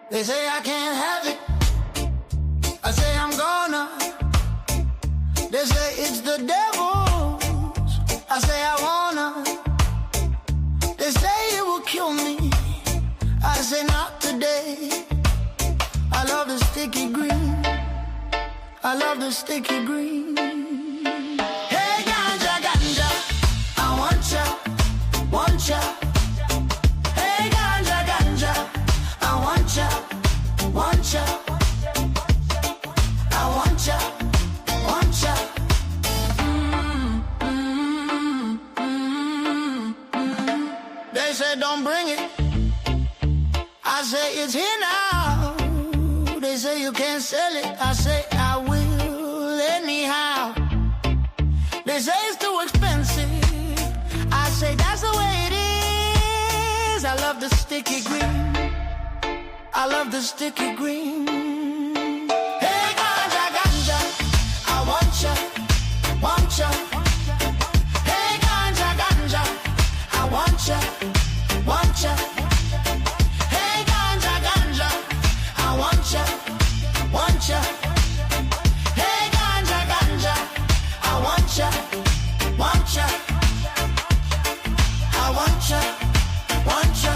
They say I can't have it. I say I'm gonna. They say it's the devil's. I say I wanna. They say it will kill me. I say not today. I love the sticky green. I love the sticky green. Hey ganja, ganja, I want ya, want ya. Hey ganja, ganja, I want ya, want ya. I want ya, want ya. They say don't bring it. I say it's here now. They say you can't sell it. I say I will anyhow. They say it's too expensive. I say that's the way it is. I love the sticky green. I love the sticky green. Hey ganja, ganja, I want ya, want ya. Hey ganja, ganja, I want ya, want ya. Hey ganja, ganja, I want ya, want ya. Hey ganja, ganja, I want ya, want ya. I want ya, want ya.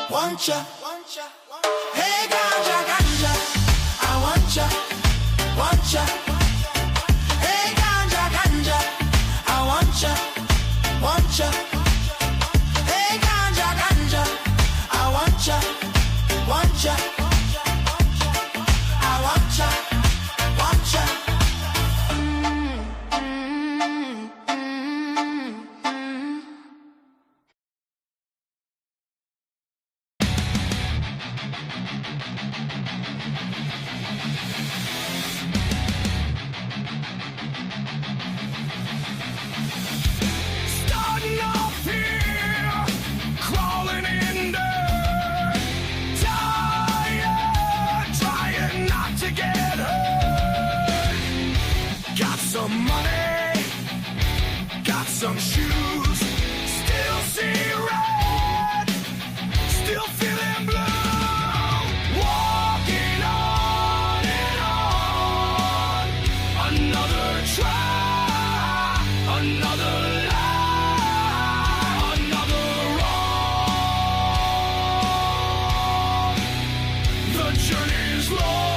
Want ya, want ya. Hey ganja, ganja, I want ya, want ya. Hey ganja, ganja, I want ya, want ya. Hey ganja, ganja, I want ya, want ya. I want ya, want ya. Some shoes, still see red, still feeling blue, walking on and on. Another try, another lie, another wrong. The journey's long.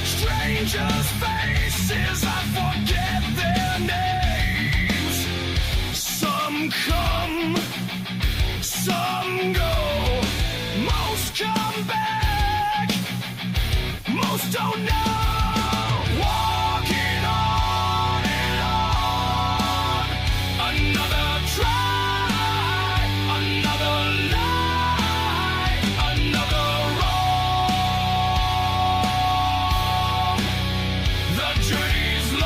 Strangers' faces, I forget their names. Some come, some go. Most come back, most don't know. Walking on and on. Another try, another lie, another wrong. The journey's long.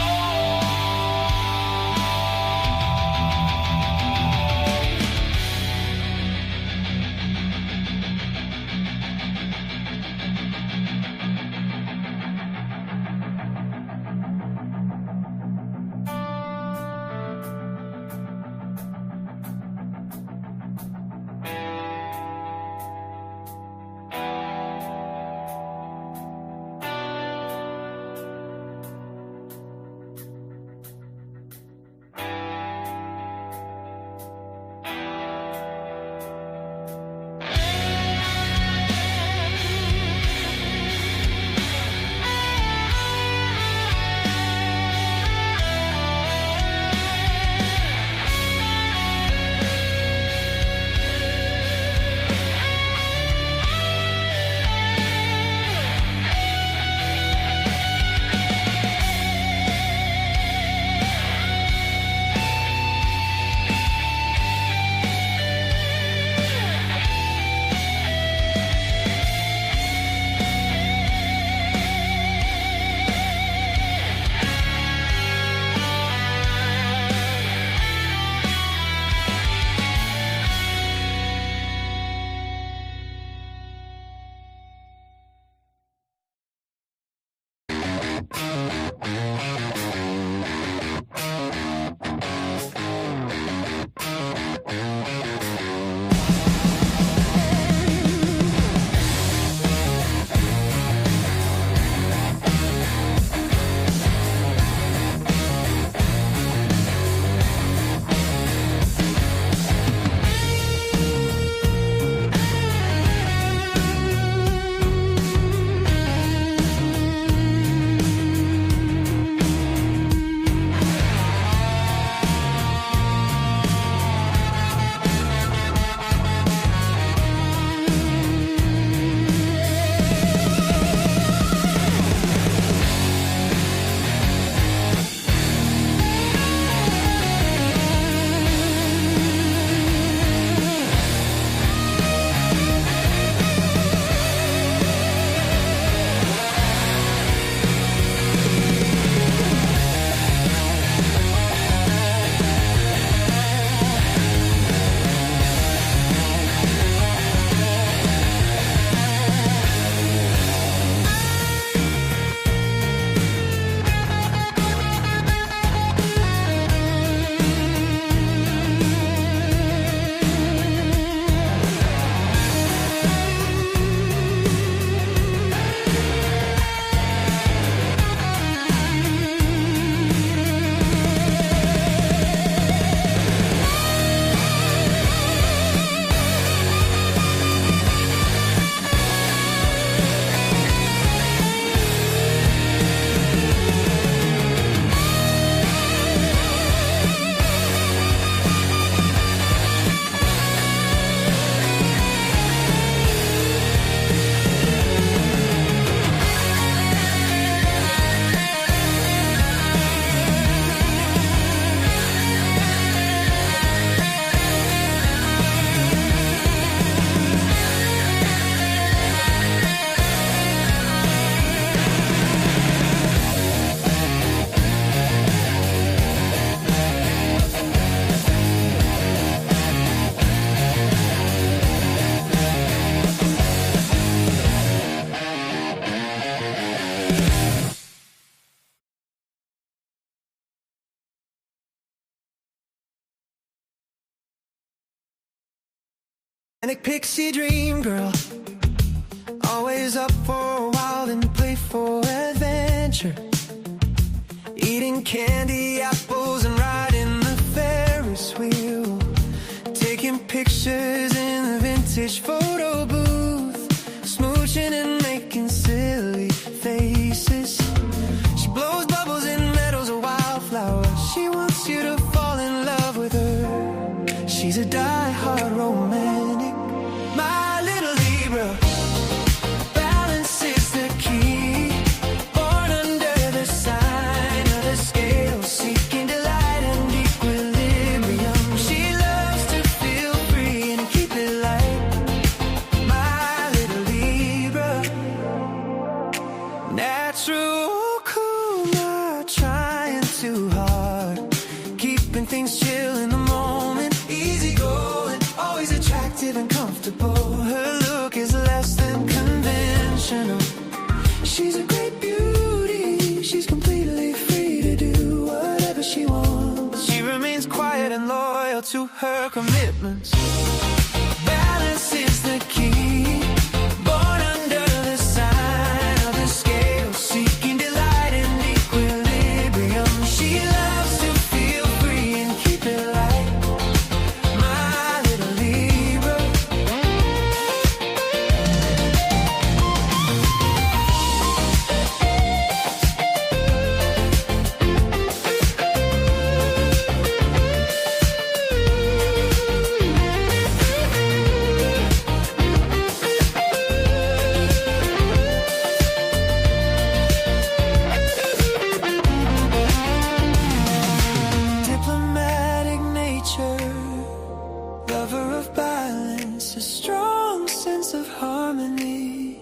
Manic pixie dream girl, always up for a wild and playful adventure, eating candy apples and riding the Ferris wheel, taking pictures in the vintage photo booth, smooching and making silly faces. She blows bubbles and meadows a wildflower. She wants you to fall in love with her. She's a die-hard romantic. My little Libra, balance is the key. Born under the sign of the scale, seeking delight and equilibrium. She loves to feel free and keep it light. My little Libra, natural cool, not trying too hard, keeping things chill in the moment, easy going, always attractive and comfortable. Her look is less than conventional. She's a great beauty. She's completely free to do whatever she wants. She remains quiet and loyal to her commitments. Balance is the key. Born under the sign of the scale, seeking delight and equilibrium. She loves to feel free and keep it light. My little Libra. Diplomatic nature, lover of balance, a strong sense of harmony,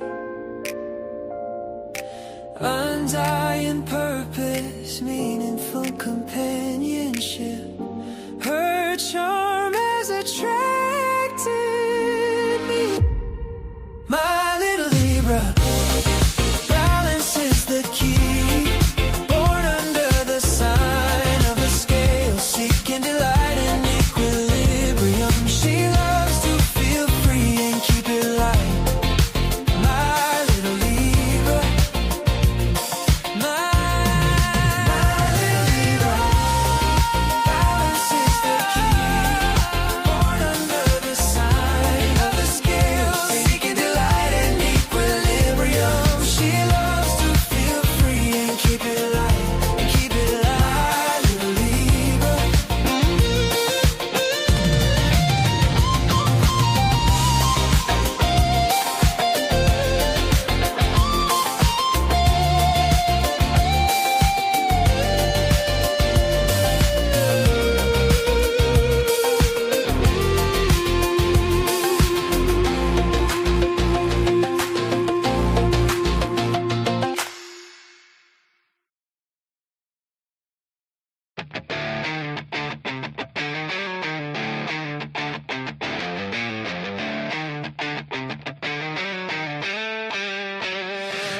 undying purpose, meaningful companionship. Her charm has attracted me. My little Libra, balance is the key. Born under the sign of the scale, seeking delight and equilibrium. She loves to feel free and keep it light. My little Libra, my little Libra, balance is the key. Born under the sign of the scale, seeking delight and equilibrium. She loves to feel free and keep it light, and keep it light, little Libra.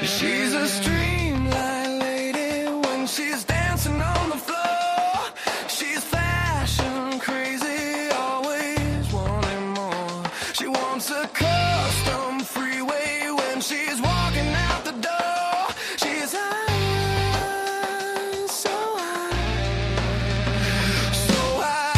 She's a streamline lady when she's dancing on the floor. She's fashion crazy, always wanting more. She wants a custom freeway when she's walking out the door. She's high, so high, so high.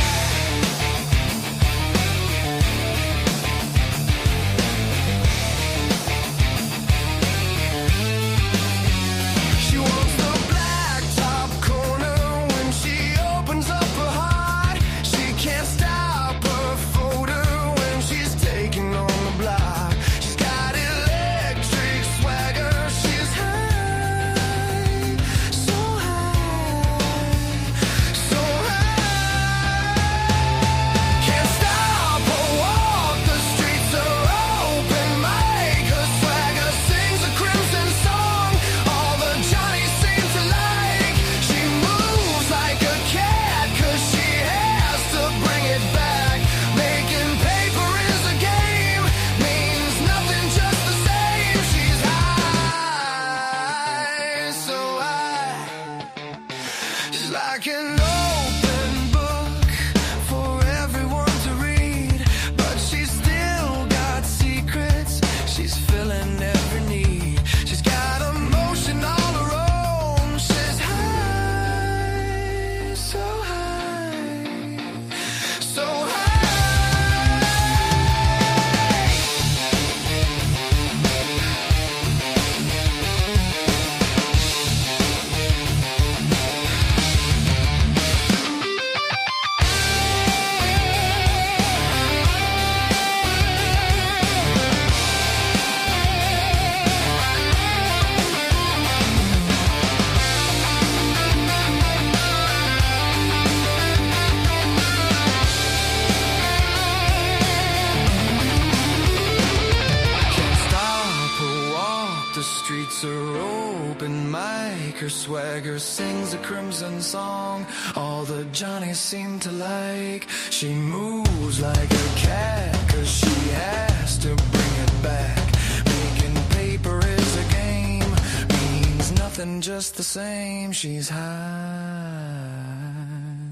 swagger, sings a crimson song. All the Johnnies seem to like. She moves like a cat, 'cause she has to bring it back. Making paper is a game, means nothing, just the same. She's high,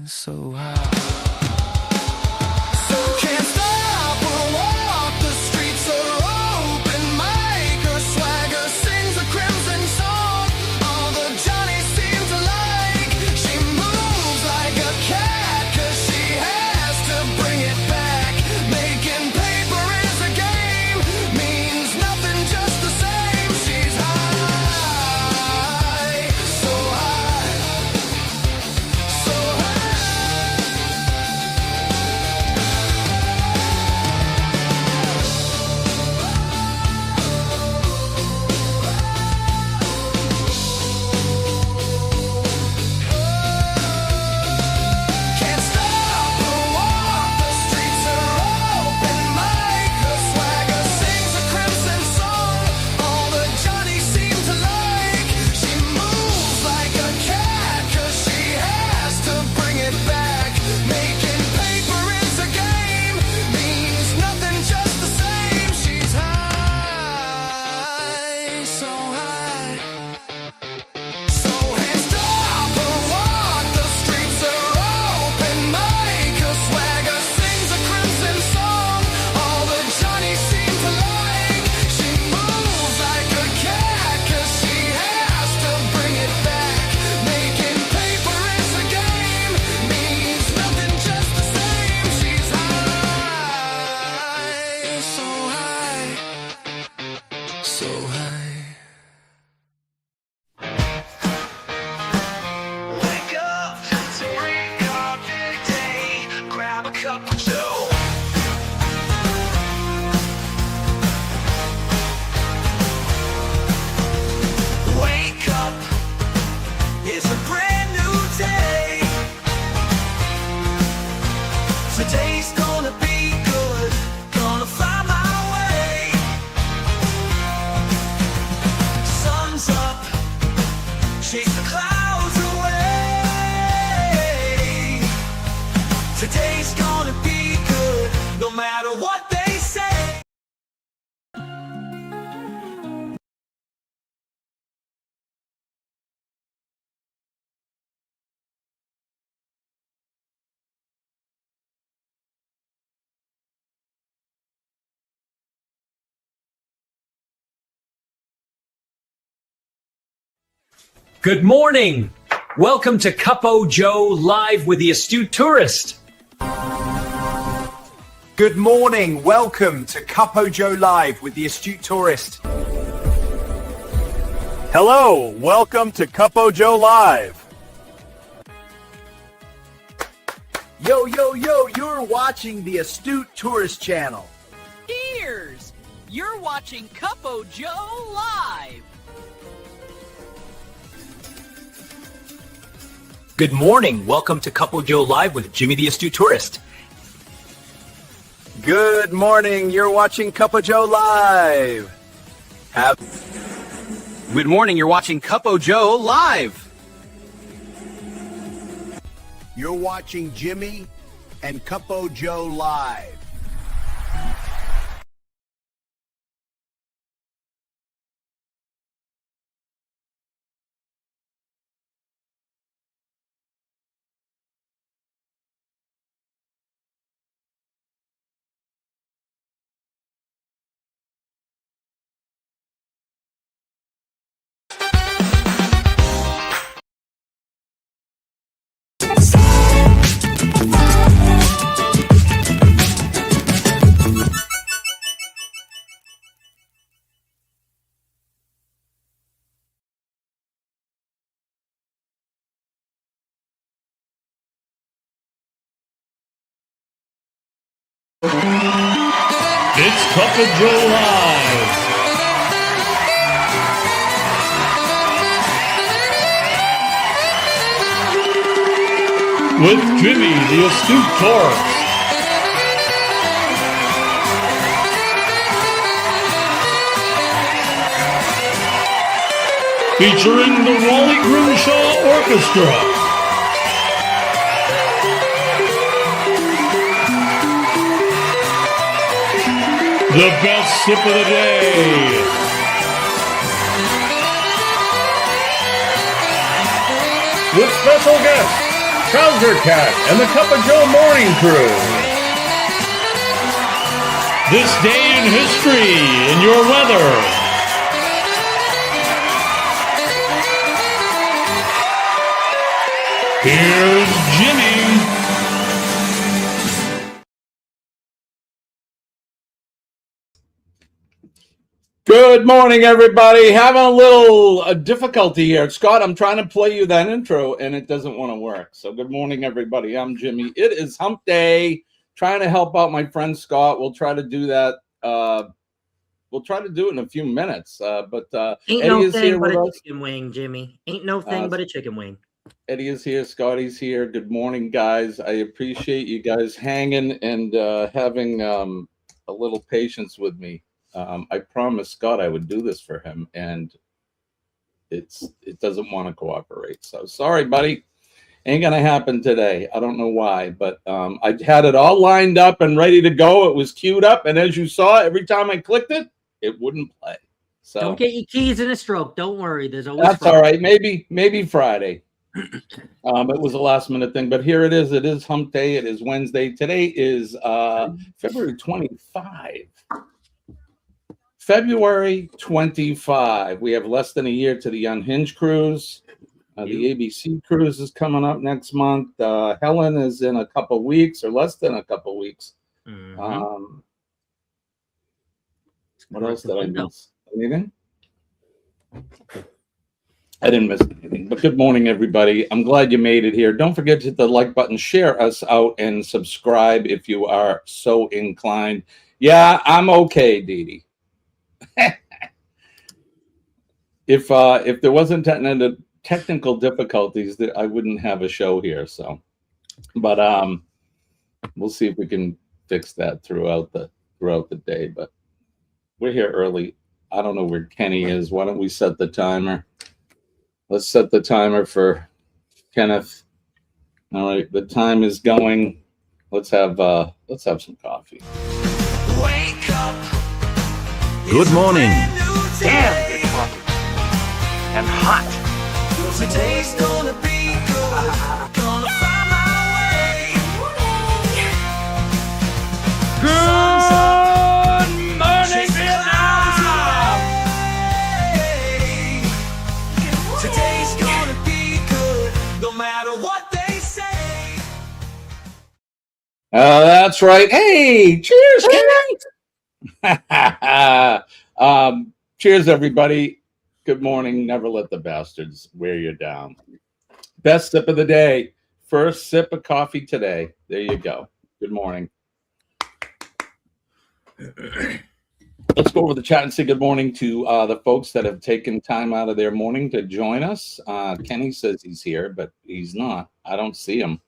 so high. Can't stop her walk, the streets are open mic. Her swagger sings a crimson song. All the Johnnies seem to like. She moves like a cat, 'cause she has to bring it back. Making paper is a game, means nothing, just the same. She's high, so high, so high. Can't stop her walk, the streets are open mic. Her swagger sings a crimson song. All the Johnnies seem to like. She moves like a cat, 'cause she has to bring it back. Making paper is a game, means nothing, just the same. She's high, so high. So hands stop her walk, the streets are open mic. Her swagger sings a crimson song. All the Johnnies seem to like. She moves like a cat, 'cause she has to bring it back. Making paper is a game, means nothing, just the same. She's high, so high, so high. Wake up to bring your big day. Grab a cup of Joe. Wake up, it's a brand new day. Today's gonna be good, gonna find my way. Sun's up, chase the clouds away. Today's gonna be good, no matter what they say. Good morning. Welcome to Cuppo Joe Live with the Astute Tourist. Good morning. Welcome to Cuppo Joe Live with the Astute Tourist. Hello, welcome to Cuppo Joe Live. Yo, yo, yo, you're watching the Astute Tourist channel. Ears! You're watching Cuppo Joe Live. Good morning. Welcome to Cuppo Joe Live with Jimmy the Astute Tourist. Good morning. You're watching Cuppo Joe Live. Good morning. You're watching Cuppo Joe Live. You're watching Jimmy and Cuppo Joe Live. It's Cuppo Joe Live. With Jimmy the Astute Tourist. featuring the Wally Grimshaw Orchestra. The best sip of the day. With special guests, Trouser Cat and the Cup of Joe Morning Crew. This day in history in your weather. Here's Jimmy. Good morning, everybody. Having a little difficulty here. Scott, I'm trying to play you that intro, and it doesn't want to work. So good morning, everybody. I'm Jimmy. It is hump day. Trying to help out my friend Scott. We'll try to do that. We'll try to do it in a few minutes. But Ain't Eddie no is thing here but with a us. chicken wing, Jimmy. Ain't no thing but a chicken wing. Eddie is here. Scotty's here. Good morning, guys. I appreciate you guys hanging and having a little patience with me. I promised Scott I would do this for him, and it doesn't want to cooperate. So sorry, buddy. Ain't gonna happen today. I don't know why, but I had it all lined up and ready to go. It was queued up, and as you saw, every time I clicked it, it wouldn't play. So don't get your keys in a stroke. Don't worry. There's always that's Friday. All right. Maybe Friday. It was a last minute thing, but here it is. It is hump day. It is Wednesday. Today is February 25. February 25. We have less than a year to the Unhinged cruise. The ABC cruise is coming up next month. Helen is in a couple weeks, or less than a couple weeks. Mm-hmm. What else did I miss? Anything? I didn't miss anything. But good morning, everybody. I'm glad you made it here. Don't forget to hit the like button, share us out, and subscribe if you are so inclined. Yeah, I'm okay, Dee Dee. If there wasn't technical difficulties, I wouldn't have a show here. So, but we'll see if we can fix that throughout the day. But we're here early. I don't know where Kenny is. Why don't we set the timer? Let's set the timer for Kenneth. All right, the time is going. Let's have some coffee. Wake up. Good morning. Damn good coffee. And hot. Today's gonna be good. Gonna find my way. Good morning, Vietnam. Today's gonna be good, no matter what they say. That's right. Hey, cheers, Kenny. Cheers, everybody. Good morning. Never let the bastards wear you down. Best sip of the day. First sip of coffee today. There you go. Good morning. Let's go over the chat and say good morning to the folks that have taken time out of their morning to join us. Kenny says he's here, but he's not. I don't see him.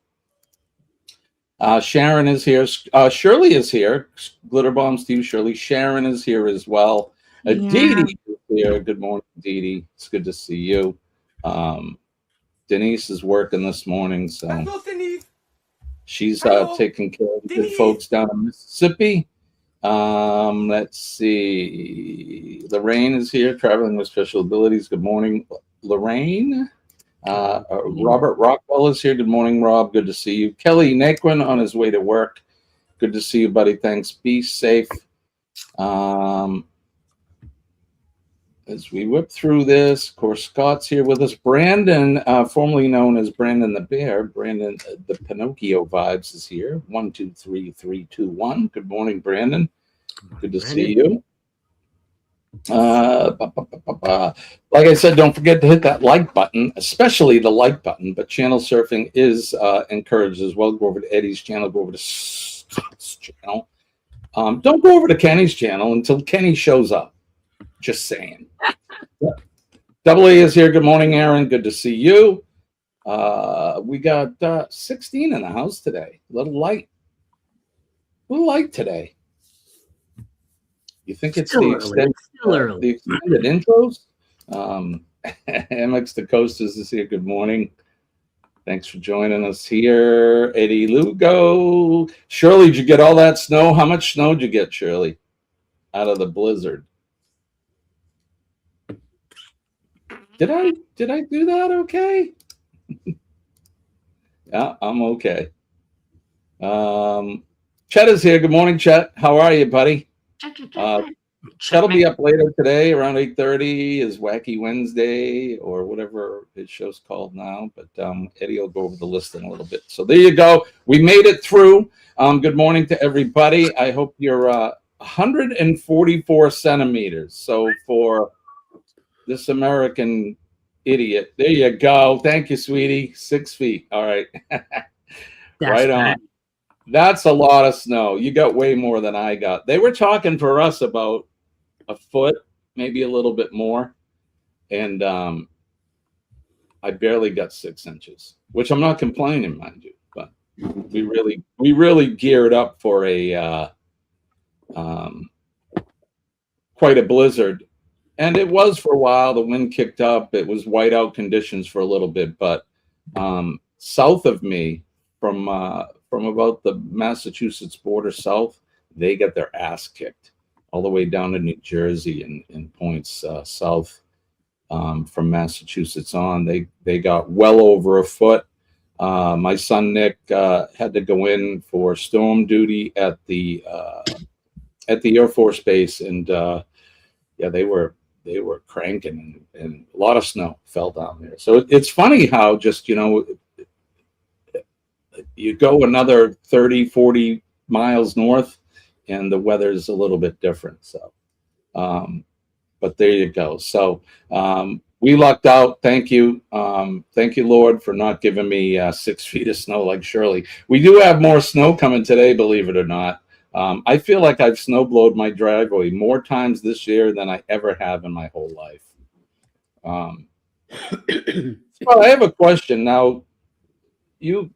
Sharon is here. Shirley is here. Glitter bombs to you, Shirley. Sharon is here as well. Dee Dee is here. Good morning, Dee Dee. It's good to see you. Denise is working this morning, so she's taking care of the good folks down in Mississippi. Let's see. Lorraine is here, traveling with special abilities. Good morning, Lorraine. Robert Rockwell is here. Good morning, Rob. Good to see you. Kelly Naquin on his way to work. Good to see you, buddy. Thanks. Be safe. As we whip through this, of course, Scott's here with us. Brandon, formerly known as Brandon the Bear, Brandon the Pinocchio Vibes is here. 1, 2, 3, 3, 2, 1. Good morning, Brandon. Good to see you. Like I said, don't forget to hit that like button, especially the like button. But channel surfing is encouraged as well. Go over to Eddie's channel. Go over to Scott's channel. Don't go over to Kenny's channel until Kenny shows up. Just saying. Double A is here. Good morning, Aaron. Good to see you. We got 16 in the house today. A little light today. You think it's the extended intros? MX the Coasters is here. Good morning. Thanks for joining us here. Eddie Lugo. Shirley, did you get all that snow? How much snow did you get, Shirley, out of the blizzard? Did I do that okay? Yeah, I'm okay. Chet is here. Good morning, Chet. How are you, buddy? Chet'll be up later today around 8:30 is Wacky Wednesday or whatever his show's called now. But Eddie will go over the list in a little bit. So there you go. We made it through. Good morning to everybody. I hope you're 144 centimeters. So for this American idiot, there you go. Thank you, sweetie. 6 feet. All right. Right on. That's a lot of snow. You got way more than I got. They were talking for us about a foot, maybe a little bit more. And I barely got 6 inches, which I'm not complaining, mind you. But we really geared up for a quite a blizzard. And it was for a while. The wind kicked up. It was whiteout conditions for a little bit. But south of me, from about the Massachusetts border south, they got their ass kicked all the way down to New Jersey and points south from Massachusetts on. They got well over a foot. My son Nick had to go in for storm duty at the Air Force Base, and yeah, they were cranking, and a lot of snow fell down there. So it's funny how just, you know, you go another 30, 40 miles north and the weather's a little bit different. So, but there you go. So we lucked out. Thank you. Thank you, Lord, for not giving me 6 feet of snow like Shirley. We do have more snow coming today, believe it or not. I feel like I've snowblowed my driveway more times this year than I ever have in my whole life. Well, I have a question now. You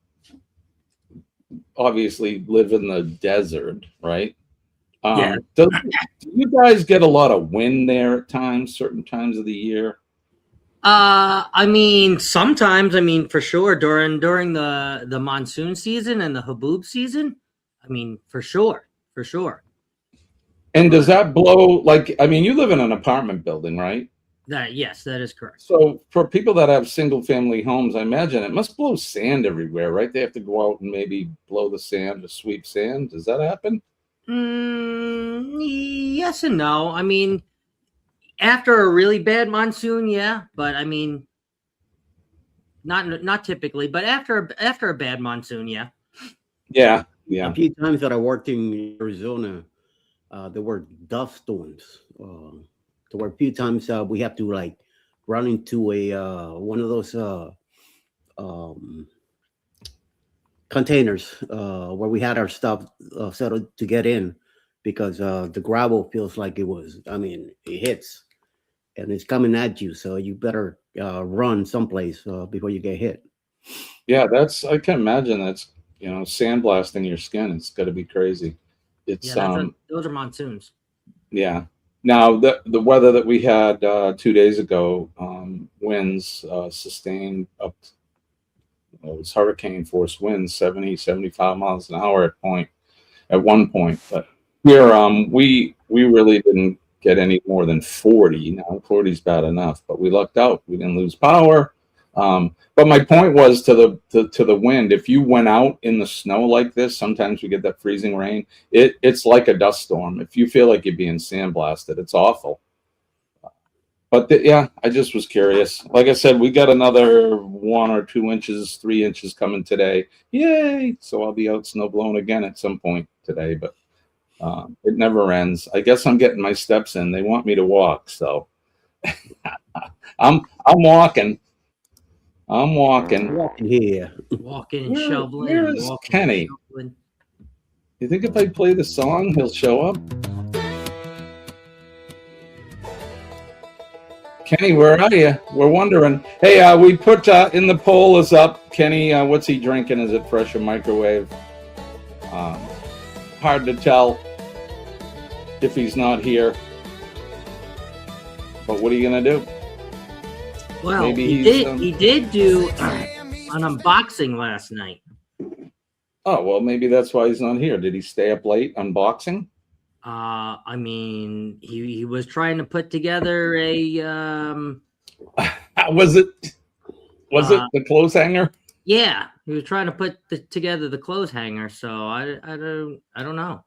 obviously live in the desert, right? Yeah. Do you guys get a lot of wind there at times, certain times of the year? I mean, sometimes, I mean, for sure, during the monsoon season and the haboob season, I mean, for sure. And does that blow, like, I mean, you live in an apartment building, right? Yes, that is correct. So for people that have single family homes, I imagine it must blow sand everywhere, right? They have to go out and maybe blow the sand or sweep sand. Does that happen? Yes and no. I mean, after a really bad monsoon, yeah, but I mean, not typically, but after a bad monsoon, yeah. Yeah. A few times that I worked in Arizona, there were dust storms. There were a few times we have to like run into a one of those containers where we had our stuff settled to get in, because the gravel feels like it was. I mean, it hits and it's coming at you, so you better run someplace before you get hit. Yeah, I can imagine that's, you know, sandblasting your skin. It's got to be crazy. It's those are monsoons. Yeah. Now the weather that we had 2 days ago, winds sustained up. It was hurricane force winds, 70, 75 miles an hour at one point. But here, we really didn't get any more than 40. Now 40 is bad enough, but we lucked out. We didn't lose power. But my point was to the wind. If you went out in the snow like this, sometimes we get that freezing rain. It's like a dust storm. If you feel like you're being sandblasted, it's awful. But yeah, I just was curious. Like I said, we got another 1 or 2 inches, 3 inches coming today. Yay! So I'll be out snow blowing again at some point today. But it never ends. I guess I'm getting my steps in. They want me to walk, so I'm walking. I'm walking here. Walking and shoveling. Where is Kenny? You think if I play the song, he'll show up? Kenny, where are you? We're wondering. Hey, we put in the poll is up. Kenny, what's he drinking? Is it fresh or microwave? Hard to tell if he's not here. But what are you going to do? Well, Maybe he did do an unboxing last night. Oh, well, maybe that's why he's not here. Did he stay up late unboxing? I mean, he was trying to put together a Was it the clothes hanger? yeah, he was trying to put together the clothes hanger. So I don't know.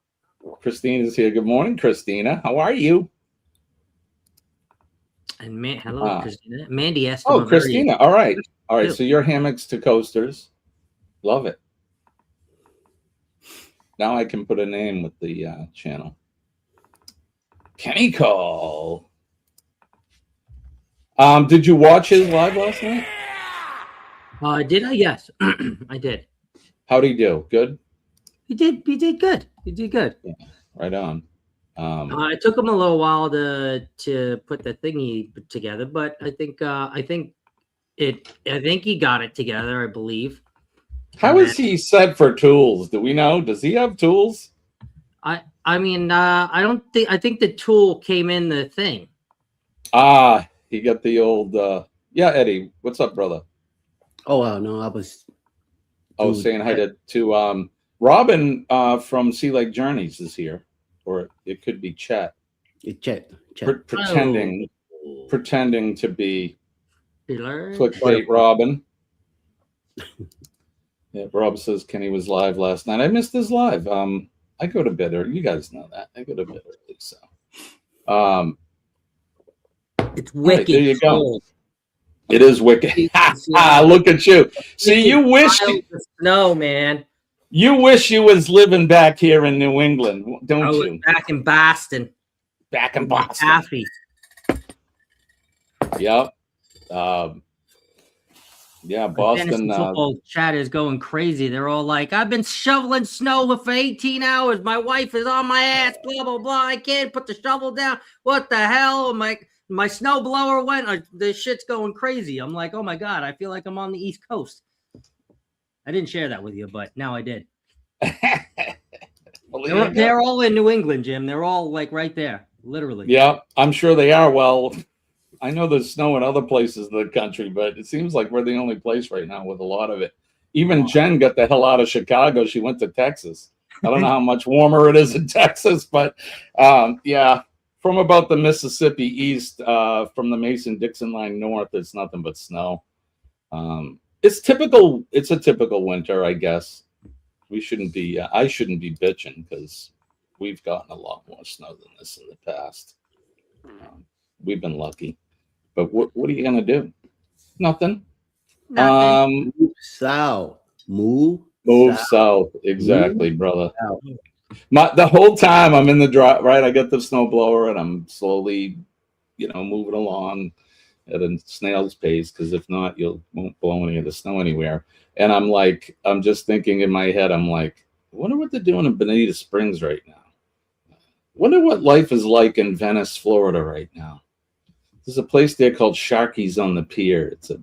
Christina's here. Good morning, Christina. How are you? And hello, Christina. Mandy asked him. Oh, Christina. All right. Too. So your hammocks to coasters. Love it. Now I can put a name with the channel. Kenny Call. Did you watch his live last night? Did I? Yes, I did. How'd he do? Good? He did good. He did good. Yeah, right on. It took him a little while to put the thingy together, but I think he got it together, I believe. How is he set for tools? Do we know? Does he have tools? I mean, I don't think. I think the tool came in the thing. He got the old. Yeah, Eddie. What's up, brother? Oh no, I was. Saying hi to Robin from Sea Lake Journeys is here, or it could be Chet. Chet. Pretending to be Filler. clickbait Robin. Yeah, Rob says Kenny was live last night. I missed his live. I go to bed early. You guys know that. I go to bed early, so. It's wicked. Right, there you go. It is wicked. Look at you. See, you wish. No, man. You wish you was living back here in New England, don't you? Back in Boston. Back in Boston. Happy. Yep. Yeah, Boston. Football chat is going crazy. They're all like, "I've been shoveling snow for 18 hours. My wife is on my ass. Blah blah blah. I can't put the shovel down. What the hell? My snow blower went. This shit's going crazy." I'm like, "Oh my god! I feel like I'm on the East Coast." I didn't share that with you, but now I did. They're all in New England, Jim. They're all like right there, literally. Yeah, I'm sure they are. Well, I know there's snow in other places of the country, but it seems like we're the only place right now with a lot of it. Even Jen got the hell out of Chicago. She went to Texas. I don't know how much warmer it is in Texas, but yeah, from about the Mississippi east, from the Mason-Dixon line north, it's nothing but snow. It's typical. It's a typical winter, I guess. We shouldn't be. I shouldn't be bitching because we've gotten a lot more snow than this in the past. We've been lucky. But what are you gonna do? Nothing. Move south. Move south. Exactly, brother. The whole time I'm in the drive, right? I got the snow blower and I'm slowly, moving along at a snail's pace, because if not, won't blow any of the snow anywhere. And I'm just thinking in my head, I'm like, I wonder what they're doing in Bonita Springs right now. Wonder what life is like in Venice, Florida right now. There's a place there called Sharky's on the Pier. It's a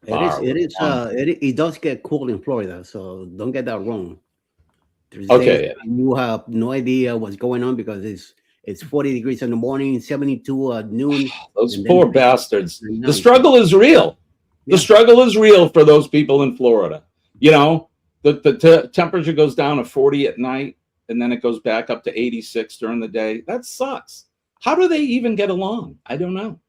bar. It does get cold in Florida, so don't get that wrong. Okay. You have no idea what's going on because it's 40 degrees in the morning, 72 at noon. Those poor bastards. The struggle is real. The struggle is real for those people in Florida. The temperature goes down to 40 at night, and then it goes back up to 86 during the day. That sucks. How do they even get along? I don't know.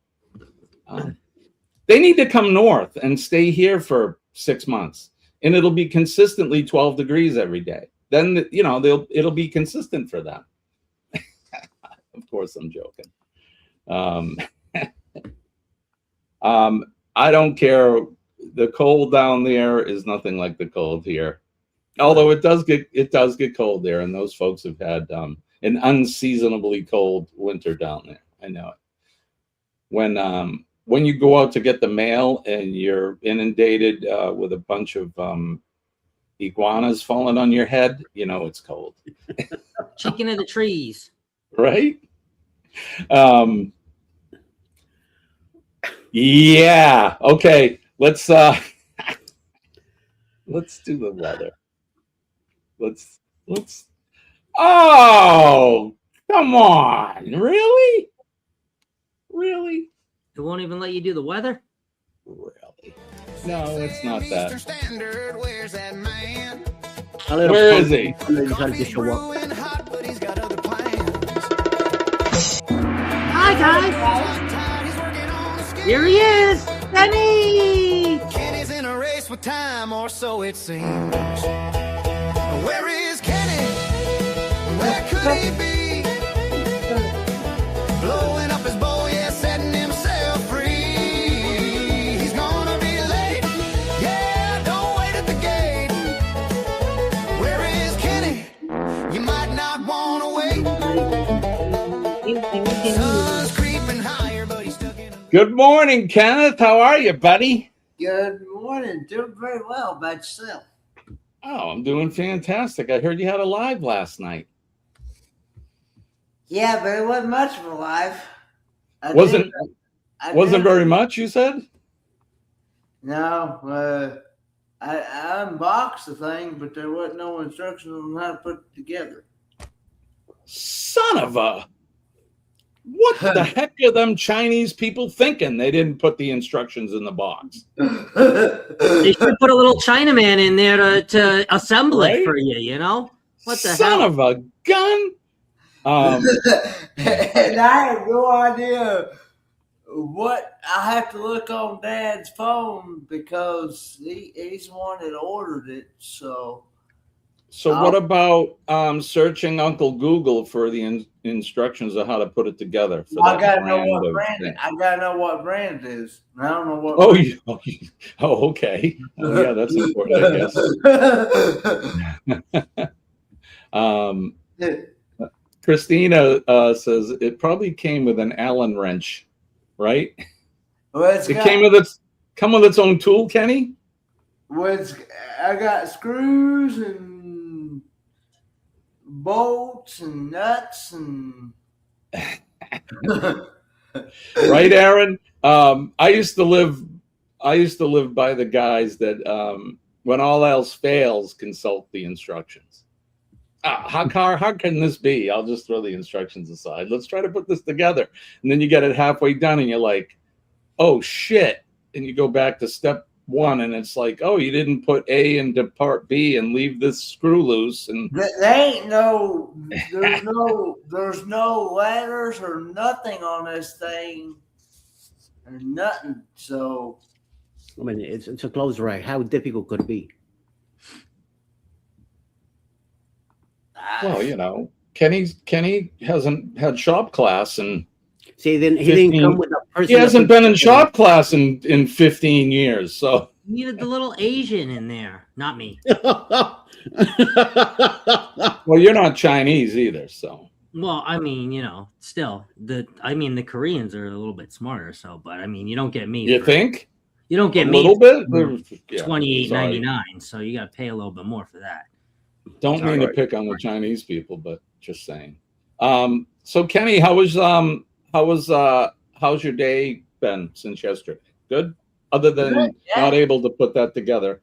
They need to come north and stay here for 6 months, and it'll be consistently 12 degrees every day. Then, it'll be consistent for them. Of course, I'm joking. I don't care. The cold down there is nothing like the cold here. Although it does get cold there, and those folks have had an unseasonably cold winter down there. I know it. When you go out to get the mail and you're inundated with a bunch of iguanas falling on your head, it's cold. Chicken in the trees. Right? Yeah. Okay. Let's do the weather. Let's Oh, come on. Really? It won't even let you do the weather? Really? No, it's not that. Standard, where's that man? Where is he? Decided to show up. Brewing hot, but he's got other plans. Hi, guys. He's working on a scheme. Here he is. Kenny. Kenny's in a race with time, or so it seems. Where is Kenny? Where could he be? Blowing up his bowl, yeah, setting himself free. He's gonna be late. Yeah, don't wait at the gate. Where is Kenny? You might not wanna wait. Sun's creeping higher, but he's stuck in a... Good morning, Kenneth. How are you, buddy? Good morning. Doing very well by yourself. Oh, I'm doing fantastic. I heard you had a live last night. Yeah, but it wasn't much of a life. Wasn't very much, you said? No, I unboxed the thing, but there wasn't no instructions on how to put it together. Son of a... What the heck are them Chinese people thinking? They didn't put the instructions in the box. They should put a little Chinaman in there to assemble it for you, you know? What the Son hell? of a gun! And I have no idea what I have to look on Dad's phone because he's the one that ordered it. So what about searching Uncle Google for the instructions of how to put it together? For I that gotta know what of brand. thing? I gotta know what brand it is. I don't know what. Oh, okay. Oh, yeah, that's important, I guess. Christina says it probably came with an Allen wrench, right? Well, come with its own tool, Kenny. I got screws and bolts and nuts and. Right, Aaron. I used to live by the guys that when all else fails, consult the instructions. How can this be? I'll just throw the instructions aside. Let's try to put this together. And then you get it halfway done and you're like, oh shit. And you go back to step one and it's like, oh, you didn't put A into part B and leave this screw loose. And there's no letters or nothing on this thing. Or nothing. So I mean, it's a clothes rack. How difficult could it be? well, you know, Kenny hasn't had shop class and see, then he didn't come with a person. He hasn't been in shop class in 15 years. So you needed the little Asian in there, not me. Well, you're not Chinese either, so. Well, I mean, you know, still the Koreans are a little bit smarter. So, but I mean, you don't get me. You think? You don't get a me little bit. $28.99. So you got to pay a little bit more for that. Don't mean to pick on the Chinese people, but just saying. So Kenny, how's your day been since yesterday? Good, other than not able to put that together.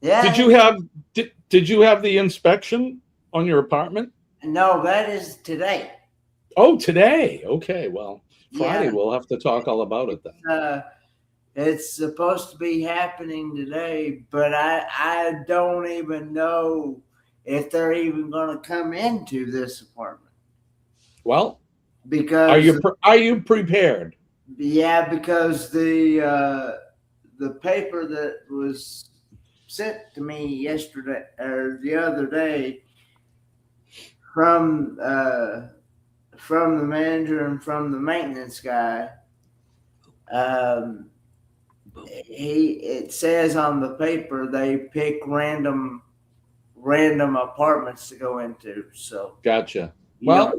Yeah. Did you have the inspection on your apartment? No, that is today. Oh, today. Okay, well, Friday we'll have to talk all about it then. It's supposed to be happening today, but I don't even know if they're even going to come into this apartment. Well, because are you prepared? Yeah, because the paper that was sent to me yesterday or the other day from the manager and from the maintenance guy, it says on the paper they pick random apartments to go into. So gotcha. Well,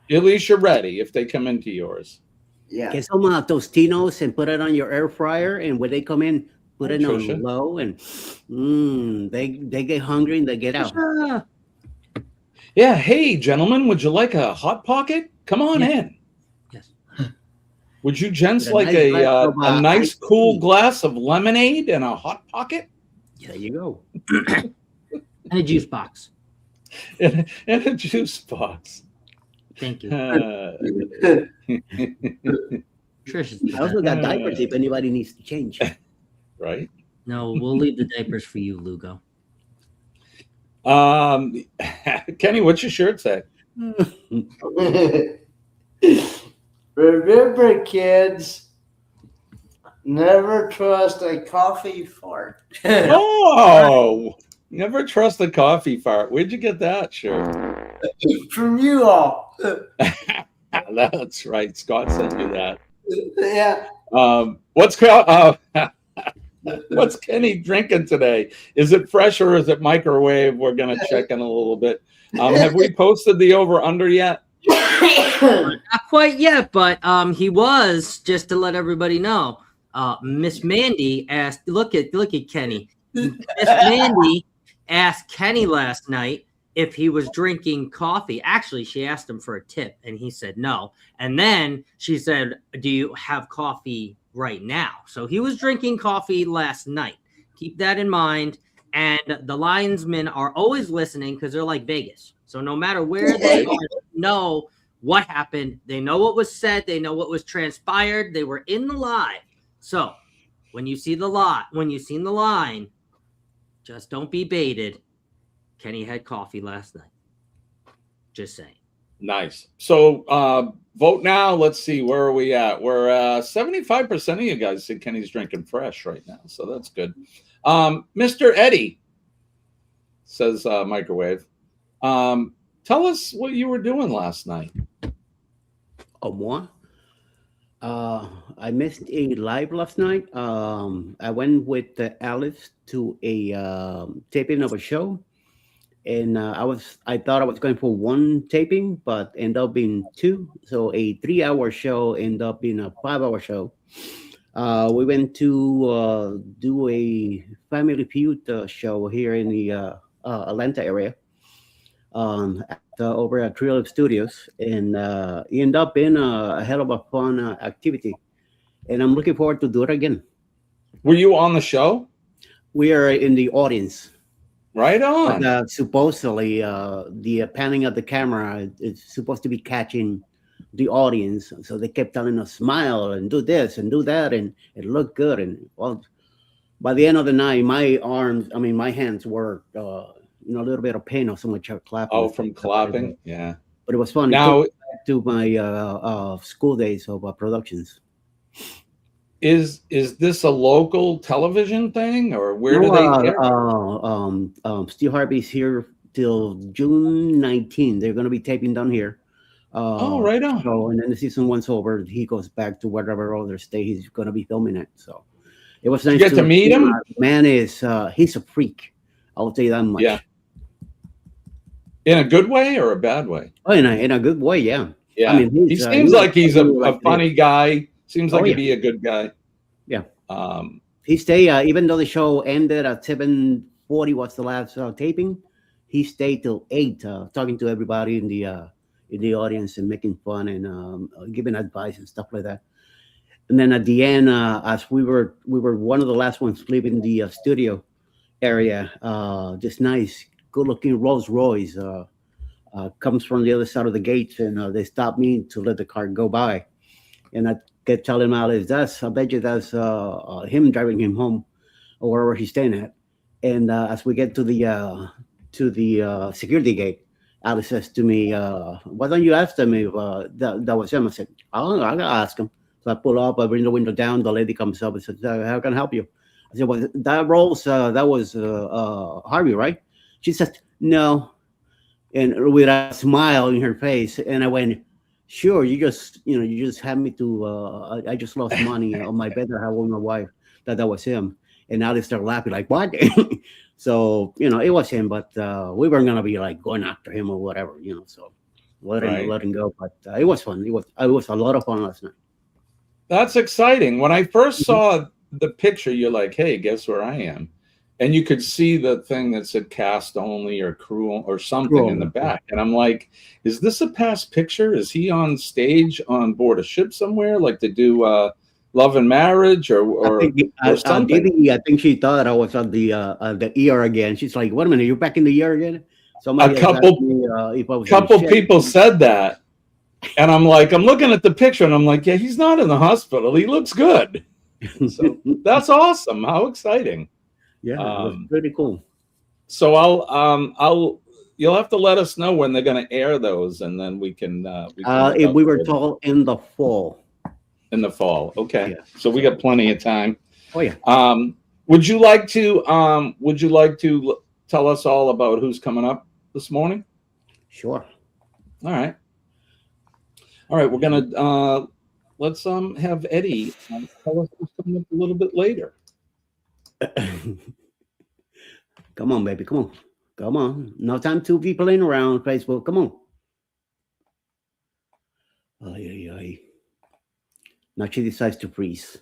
at least you're ready if they come into yours. Yeah. Get some Tostinos and put it on your air fryer, and when they come in, put it on low, and they get hungry and they get out. Yeah. Hey, gentlemen, would you like a Hot Pocket? Come on in. Yes. Would you gents like a nice cool glass of lemonade and a Hot Pocket? There you go. And a juice box. And a juice box. Thank you. Trish is the I also best. got diapers if anybody needs to change. Right. No, we'll leave the diapers for you, Lugo. Kenny, what's your shirt say? Remember, kids, never trust a coffee fart. Oh, never trust a coffee fart. Where'd you get that shirt? From you all. That's right. Scott sent you that. Yeah. What's Kenny drinking today? Is it fresh or is it microwave? We're gonna check in a little bit. Have we posted the over under yet? Not quite yet, but he was, just to let everybody know. Miss Mandy asked, look at Kenny. Miss Mandy asked Kenny last night if he was drinking coffee. Actually, she asked him for a tip and he said no. And then she said, do you have coffee right now? So he was drinking coffee last night. Keep that in mind. And the linesmen are always listening because they're like Vegas. So no matter where they are, they know what happened. They know what was said. They know what was transpired. They were in the live. So when you see the when you've seen the line, just don't be baited. Kenny had coffee last night. Just saying. Nice. So vote now. Let's see, where are we at? We're 75% of you guys said Kenny's drinking fresh right now, so that's good. Mr. Eddie says microwave. Tell us what you were doing last night. Oh, moi? I missed a live last night. I went with Alice to a taping of a show. And I thought I was going for one taping, but ended up being two. So a 3-hour show ended up being a 5-hour show. We went to do a Family Feud show here in the Atlanta area, over at Trio Studios, and it ended up being a hell of a fun activity. And I'm looking forward to do it again. Were you on the show? We are in the audience. Right on. But, supposedly, the panning of the camera is supposed to be catching the audience. So they kept telling us, smile and do this and do that, and it looked good. And well, by the end of the night, my hands were, a little bit of pain or so much clapping. Oh, from clapping? Yeah. But it was fun. Now, to my school days of productions. Is this a local television thing, or where do they air? Steve Harvey's here till June 19th. They're going to be taping down here. Right on. So, and then the season one's over, he goes back to whatever other state he's going to be filming it. So it was nice. You get to meet him? Man he's a freak. I'll tell you that much. Yeah. In a good way or a bad way? Oh, in a good way, yeah. Yeah. I mean, he seems like he's a funny guy. Seems like he'd be a good guy. Yeah. He stayed, even though the show ended at 7:40 was the last taping, he stayed till 8, talking to everybody in the audience and making fun and giving advice and stuff like that. And then at the end, as we were one of the last ones leaving the studio area, this nice, good-looking Rolls Royce comes from the other side of the gates, and they stopped me to let the car go by. And I kept telling Alice, I bet you that's him driving him home or wherever he's staying at. And as we get to the security gate, Alice says to me, why don't you ask them if that was him? I said, I'll ask him. So I pull up, I bring the window down. The lady comes up and says, how can I help you? I said, well, that Rolls, that was Harvey, right? She said, no. And with a smile in her face. And I went, sure, you just had me to, I just lost money on my bet I had with my wife, that was him. And now they start laughing like, what? So, it was him, but we weren't going to be like going after him or whatever, so let him go. But it was fun. It was a lot of fun last night. That's exciting. When I first saw the picture, you're like, hey, guess where I am? And you could see the thing that said cast only or crew or something in the back. And I'm like, is this a past picture? Is he on stage on board a ship somewhere, like to do Love and Marriage or something? I think she thought I was on the ER again. She's like, wait a minute, you're back in the ER again? A couple people said that. And I'm looking at the picture and I'm like, yeah, he's not in the hospital. He looks good. So that's awesome. How exciting. Yeah, it was pretty cool. So you'll have to let us know when they're going to air those, and then we can If we were told in the fall. In the fall. Okay. Yeah. So we got plenty of time. Oh yeah. Would you like to tell us all about who's coming up this morning? Sure. All right. We're gonna let's have Eddie tell us who's coming up a little bit later. Come on, baby. Come on. No time to be playing around Facebook. Come on. Now she decides to freeze.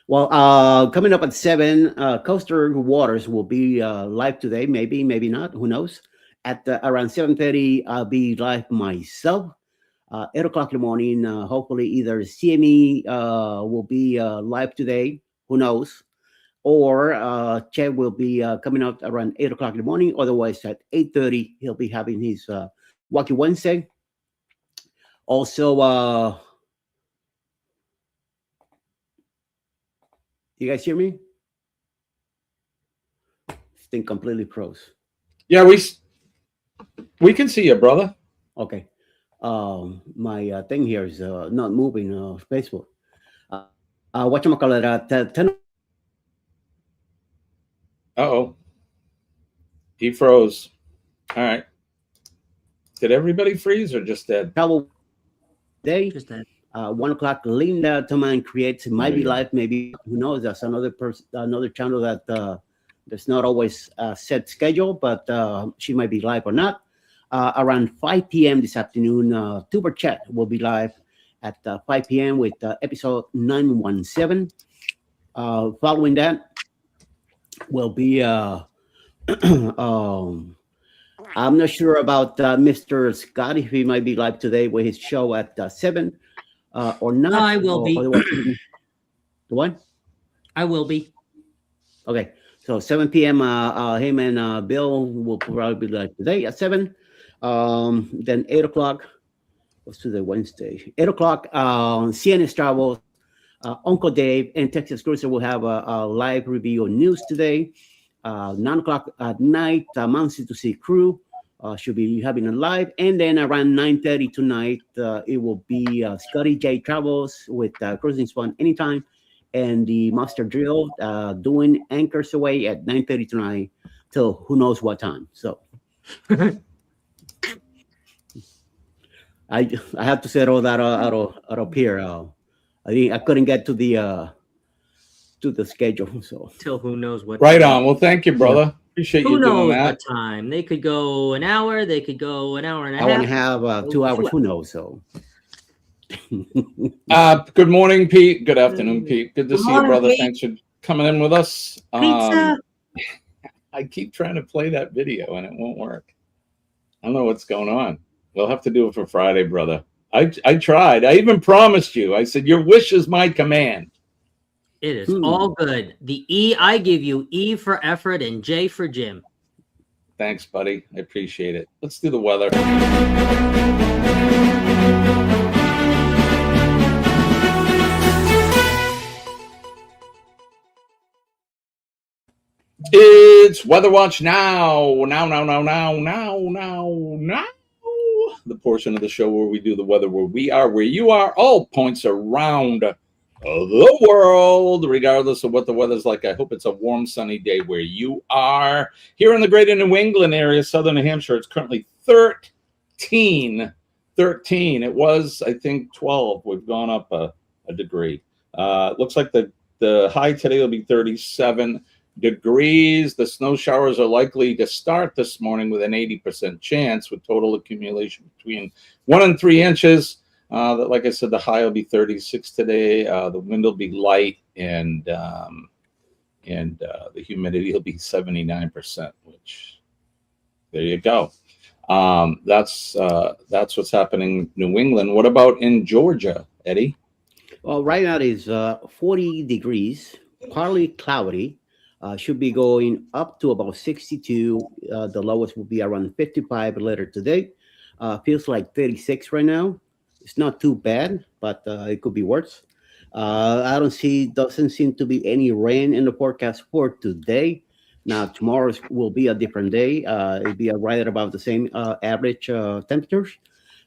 Well, coming up at 7, Coaster Waters will be live today. Maybe not. Who knows? At around 7:30, I'll be live myself. 8 o'clock in the morning. Hopefully, either CME will be live today. Who knows? Or Chad will be coming out around 8 o'clock in the morning. Otherwise, at 8:30, he'll be having his Wacky Wednesday. Also, you guys hear me? This thing completely froze. Yeah, we can see you, brother. Okay. My thing here is not moving. Facebook. Whatchamacallit at 10. Uh-oh. He froze. All right. Did everybody freeze or just dead? Travel day. Just dead. 1 o'clock, Linda Toman creates might be live, maybe who knows? That's another person, another channel that there's not always a set schedule, but she might be live or not. Around 5 p.m. this afternoon, Tuber Chat will be live at 5 p.m. with episode 917. Following that will be I'm not sure about Mr. Scott if he might be live today with his show at 7 or not. I will be. The one? I will be. Okay, so 7 p.m. Him and Bill will probably be live today at 7. Then 8 o'clock. What's today? Wednesday. 8 o'clock. CNS Travels. Uncle Dave and Texas Cruiser will have a live review on news today. 9 o'clock at night, Mount City Sea Crew should be having a live. And then around 9:30 tonight, it will be Scotty J Travels with Cruising Spawn Anytime and the Master Drill doing Anchors Away at 9:30 tonight till who knows what time. So I have to set all that out of here. I couldn't get to the schedule, so till who knows what. Right on. Well, thank you, brother. Appreciate you doing that. What time they could go an hour, they could go an hour and a half. I want to have 2 hours. Who knows? So. Good morning, Pete. Good afternoon, Pete. Good to see you, brother. Pete. Thanks for coming in with us. I keep trying to play that video and it won't work. I don't know what's going on. We'll have to do it for Friday, brother. I tried. I even promised you. I said, your wish is my command. It is all good. The E, I give you E for effort and J for Jim. Thanks, buddy. I appreciate it. Let's do the weather. It's Weather Watch now. Now. The portion of the show where we do the weather where we are, where you are, all points around the world, regardless of what the weather's like. I hope it's a warm, sunny day where you are. Here in the greater New England area, southern New Hampshire, it's currently 13. It was, I think, 12. We've gone up a degree. Looks like the high today will be 37 degrees. The snow showers are likely to start this morning with an 80% chance, with total accumulation between 1 and 3 inches. Like I said, the high will be 36 today. The wind will be light, and the humidity will be 79%. Which, there you go. That's what's happening in New England. What about in Georgia, Eddie? Well, right now it is 40 degrees, partly cloudy. Should be going up to about 62. The lowest will be around 55 later today. Feels like 36 right now. It's not too bad, but it could be worse. Doesn't seem to be any rain in the forecast for today. Now, tomorrow will be a different day. It'll be right at about the same average temperatures,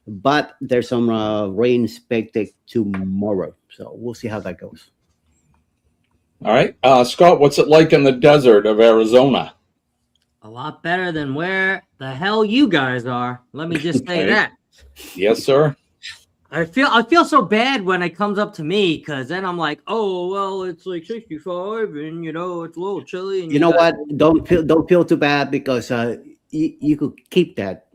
but there's some rain expected tomorrow. So we'll see how that goes. All right. Scott, what's it like in the desert of Arizona? A lot better than where the hell you guys are. Let me just say that. Yes, sir. I feel so bad when it comes up to me, because then I'm like, oh well, it's like 65 and it's a little chilly. And You know what? Don't feel too bad, because you could keep that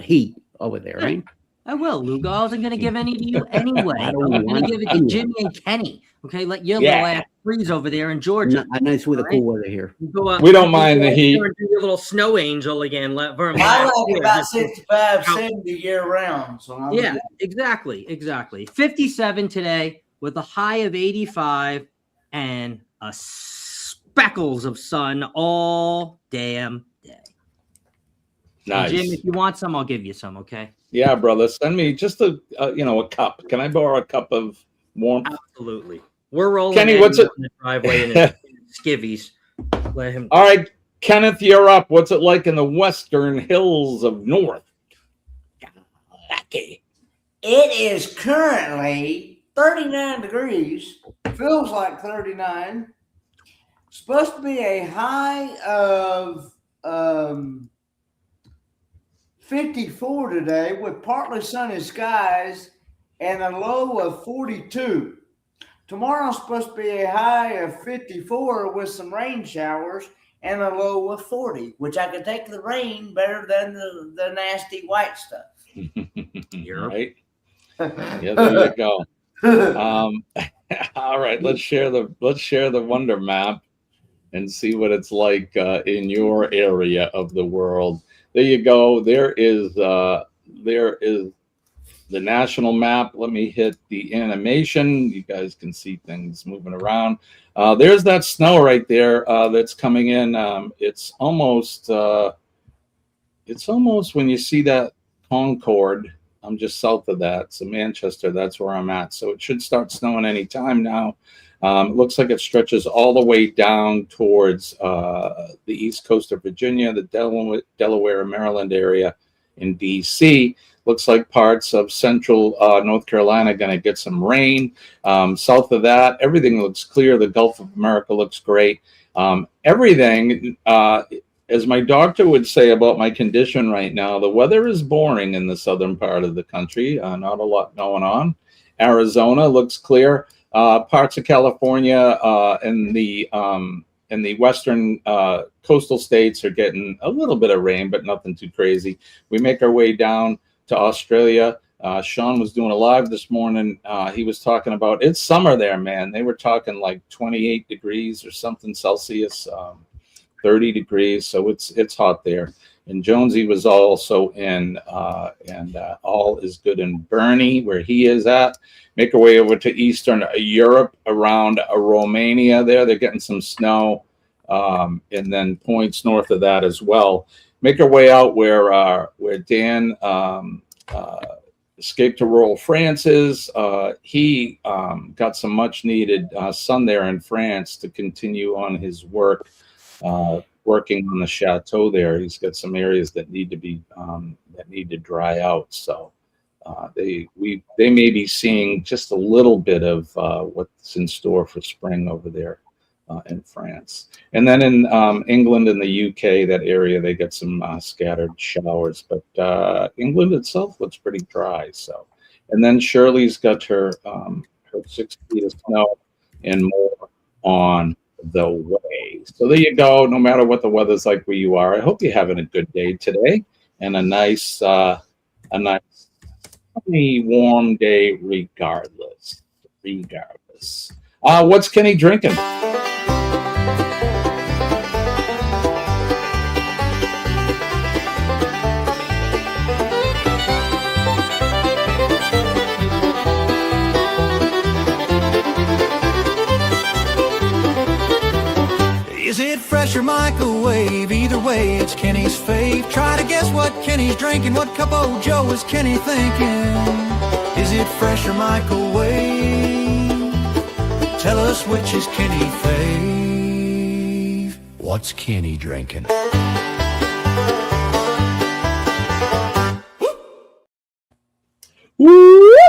heat over there, right? I will, Lugo. I wasn't gonna give any to you anyway. I was gonna give it to Jimmy and Kenny. Okay, let your little ass freeze over there in Georgia. Nice with the cool weather here. We don't mind the heat. Do your little snow angel again. I like about 65, 70 year round. So yeah, exactly. 57 today with a high of 85 and a speckles of sun all damn day. Nice. And Jim, if you want some, I'll give you some. Okay. Yeah, brother. Send me just a cup. Can I borrow a cup of warmth? Absolutely. We're rolling. Kenny, what's it? In the driveway in skivvies. Let him. All right, Kenneth, you're up. What's it like in the western hills of North? It is currently 39 degrees. Feels like 39. Supposed to be a high of 54 today with partly sunny skies and a low of 42. Tomorrow's supposed to be a high of 54 with some rain showers and a low of 40, which I can take the rain better than the nasty white stuff. You're right. Yeah, there you go. All right, let's share the wonder map and see what it's like in your area of the world. There you go. There is the national map. Let me hit the animation. You guys can see things moving around. There's that snow right there that's coming in. It's almost when you see that Concord. I'm just south of that. So Manchester, that's where I'm at. So it should start snowing any time now. It looks like it stretches all the way down towards the east coast of Virginia, the Delaware and Maryland area in D.C. Looks like parts of central North Carolina are going to get some rain. South of that, everything looks clear. The Gulf of America looks great. Everything, as my doctor would say about my condition right now, the weather is boring in the southern part of the country. Not a lot going on. Arizona looks clear. Parts of California and the western coastal states are getting a little bit of rain, but nothing too crazy. We make our way down to Australia. Sean was doing a live this morning. He was talking about it's summer there, man. They were talking like 28 degrees or something Celsius, 30 degrees. So it's hot there. And Jonesy was also in, and all is good in Bernie, where he is at. Make our way over to Eastern Europe, around Romania there. They're getting some snow, and then points north of that as well. Make our way out where Dan escaped to rural France is. He got some much-needed sun there in France to continue on his work, working on the chateau there. He's got some areas that need to be that need to dry out. So they may be seeing just a little bit of what's in store for spring over there in France. And then in England and the UK, that area, they get some scattered showers, but England itself looks pretty dry. So, and then Shirley's got her 6 feet of snow and more on the way. So there you go. No matter what the weather's like where you are, I hope you're having a good day today and a nice sunny, warm day regardless. What's Kenny drinking? Is it fresh or microwave? Either way, it's Kenny's fave. Try to guess what Kenny's drinking. What cup of Joe is Kenny thinking? Is it fresh or microwave? Tell us which is Kenny fave. What's Kenny drinking? Whoop!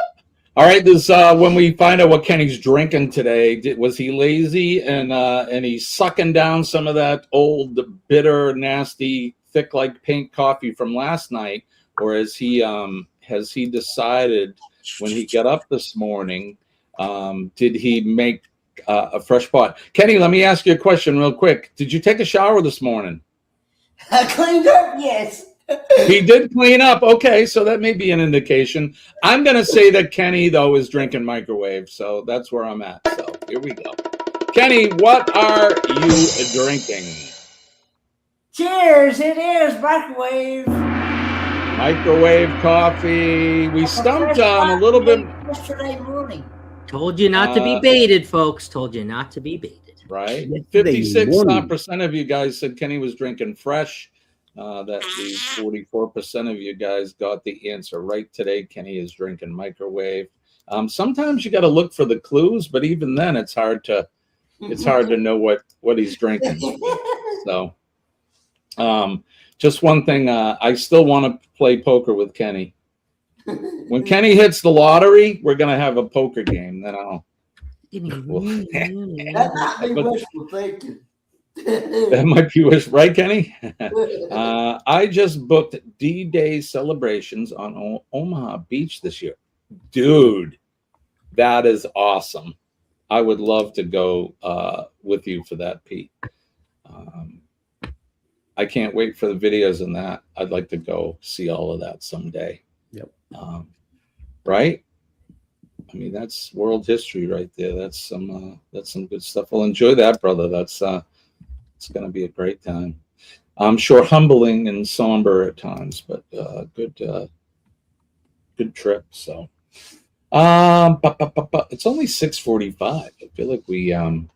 All right, this when we find out what Kenny's drinking today. Was he lazy and he's sucking down some of that old, bitter, nasty, thick like paint coffee from last night, or has he decided when he got up this morning? Did he make a fresh pot? Kenny, let me ask you a question real quick. Did you take a shower this morning? I cleaned up, yes. He did clean up. Okay, so that may be an indication. I'm going to say that Kenny, though, is drinking microwave, so that's where I'm at. So here we go. Kenny, what are you drinking? Cheers, it is microwave. Microwave coffee. We stumped a little bit. Yesterday morning. Told you not to be baited, folks. Told you not to be baited. Right. 56% of you guys said Kenny was drinking fresh. That leaves 44% of you guys got the answer right today. Kenny is drinking microwave. Sometimes you got to look for the clues, but even then, it's hard to know what he's drinking. So, just one thing, I still want to play poker with Kenny. When Kenny hits the lottery, we're gonna have a poker game. Then I'll. That might be wishful thinking. That might be right, Kenny. I just booked D-Day celebrations on Omaha Beach this year. Dude, that is awesome. I would love to go with you for that, Pete. I can't wait for the videos on that. I'd like to go see all of that someday. Yep. Right? I mean, that's world history right there. That's some good stuff. I'll enjoy that, brother. That's it's going to be a great time. I'm sure humbling and somber at times, but good trip. So, it's only 6:45. I feel like we done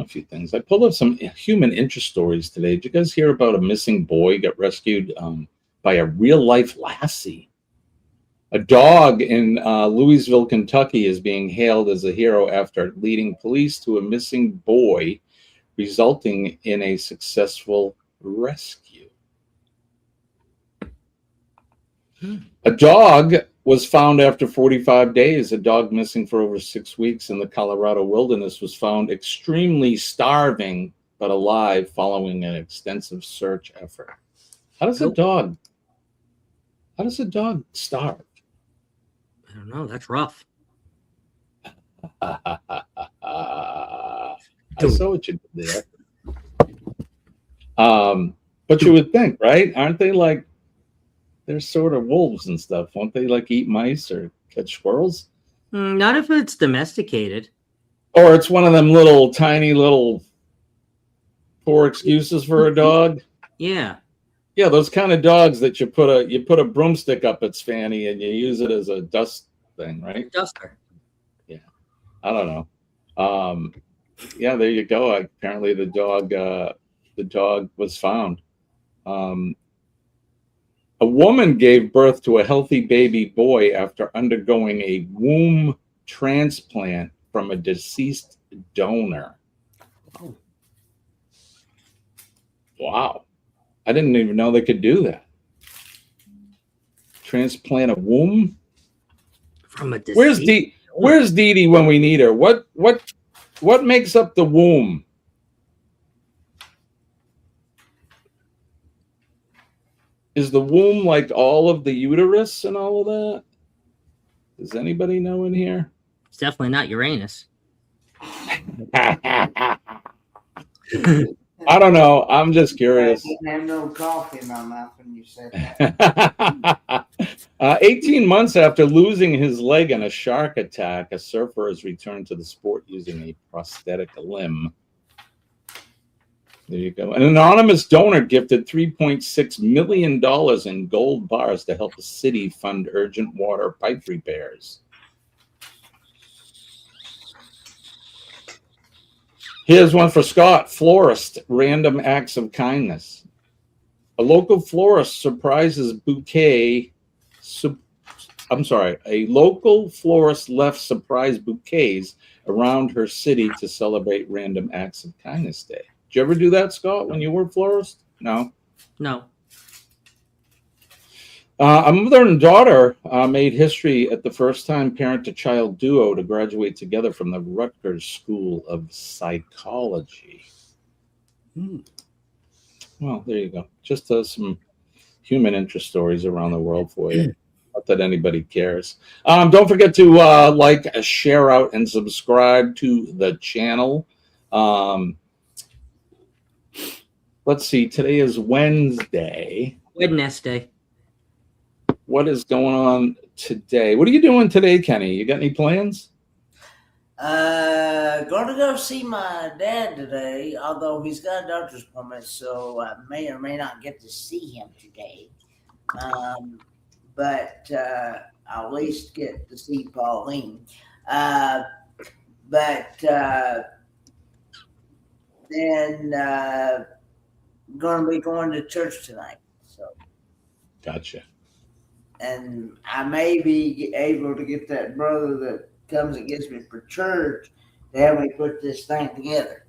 a few things. I pulled up some human interest stories today. Did you guys hear about a missing boy got rescued by a real life lassie? A dog in Louisville, Kentucky, is being hailed as a hero after leading police to a missing boy, resulting in a successful rescue. A dog was found after 45 days. A dog missing for over 6 weeks in the Colorado wilderness was found extremely starving but alive following an extensive search effort. How does a dog starve? I don't know. That's rough. I saw what you did there. But you would think, right? Aren't they like, they're sort of wolves and stuff? Won't they like eat mice or catch squirrels? Not if it's domesticated. Or it's one of them little tiny little poor excuses for a dog. Yeah. Yeah, those kind of dogs that you put a broomstick up its fanny and you use it as a dust thing, right? Duster. Yeah. I don't know. Yeah, there you go. Apparently the dog was found. A woman gave birth to a healthy baby boy after undergoing a womb transplant from a deceased donor. Oh. Wow. I didn't even know they could do that. Transplant a womb? From a deceased Where's Dee Dee when we need her? What makes up the womb? Is the womb like all of the uterus and all of that? Does anybody know in here? It's definitely not Uranus. I don't know. I'm just curious. I didn't have no coffee in my mouth when you said that. 18 months after losing his leg in a shark attack, a surfer has returned to the sport using a prosthetic limb. There you go. An anonymous donor gifted $3.6 million in gold bars to help the city fund urgent water pipe repairs. Here's one for Scott. Florist, random acts of kindness. A local florist surprises bouquet I'm sorry, a local florist left surprise bouquets around her city to celebrate Random Acts of Kindness Day. Did you ever do that, Scott, when you were a florist? No. No. A mother and daughter made history at the first-time parent-to-child duo to graduate together from the Rutgers School of Psychology. Well, there you go. Just some human interest stories around the world for you. Not that anybody cares. Don't forget to like, share out, and subscribe to the channel. Let's see. Today is Wednesday. Wednesday. What is going on today? What are you doing today, Kenny? You got any plans? Going to go see my dad today, although he's got a doctor's appointment, so I may or may not get to see him today. But I'll at least get to see Pauline. Then going to be going to church tonight. So. Gotcha. And I may be able to get that brother that comes and gets me for church to help me put this thing together.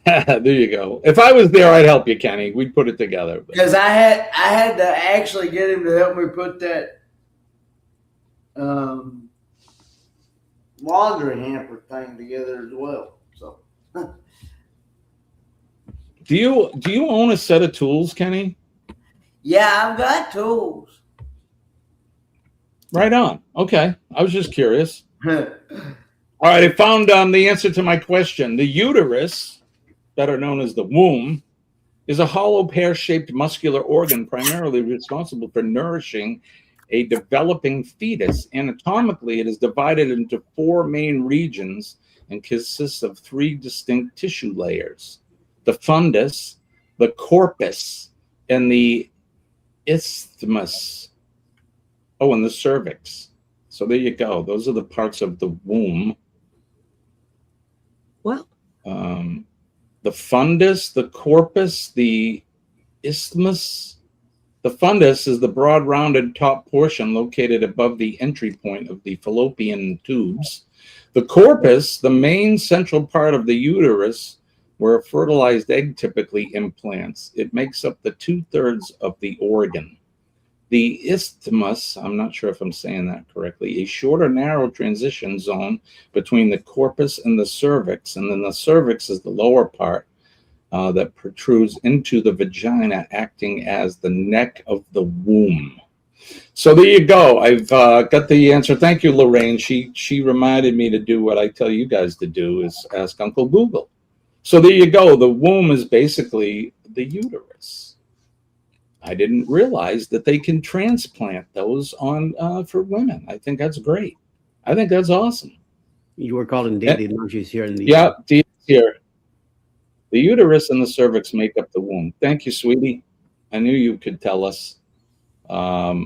There you go. If I was there, I'd help you, Kenny. We'd put it together. Because I had to actually get him to help me put that laundry hamper thing together as well. So, do you own a set of tools, Kenny? Yeah, I've got tools. Right on. Okay. I was just curious. All right. I found the answer to my question. The uterus, better known as the womb, is a hollow pear-shaped muscular organ primarily responsible for nourishing a developing fetus. Anatomically, it is divided into 4 main regions and consists of 3 distinct tissue layers: the fundus, the corpus, and the isthmus. Oh, and the cervix. So there you go. Those are the parts of the womb. Well, the fundus, the corpus, the isthmus. The fundus is the broad, rounded top portion located above the entry point of the fallopian tubes. The corpus, the main central part of the uterus, where a fertilized egg typically implants. It makes up the 2/3 of the organ. The isthmus, I'm not sure if I'm saying that correctly, a shorter, narrow transition zone between the corpus and the cervix. And then the cervix is the lower part that protrudes into the vagina, acting as the neck of the womb. So there you go. I've got the answer. Thank you, Lorraine. She reminded me to do what I tell you guys to do, is ask Uncle Google. So there you go. The womb is basically the uterus. I didn't realize that they can transplant those on for women. I think that's great. I think that's awesome. You were calling Dee. Now she's here in the Dee's here. The uterus and the cervix make up the womb. Thank you, sweetie. I knew you could tell us. Yeah,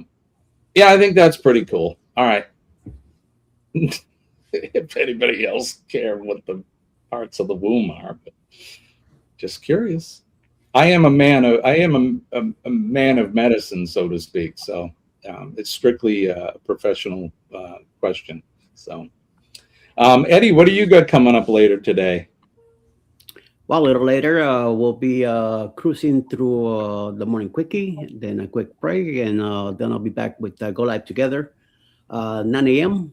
I think that's pretty cool. All right. If anybody else cared what the parts of the womb are, but just curious. I am a man of medicine, so to speak. So it's strictly a professional question. So, Eddie, what do you got coming up later today? Well, a little later, we'll be cruising through the morning quickie, then a quick break, and then I'll be back with Go Live Together, 9 a.m.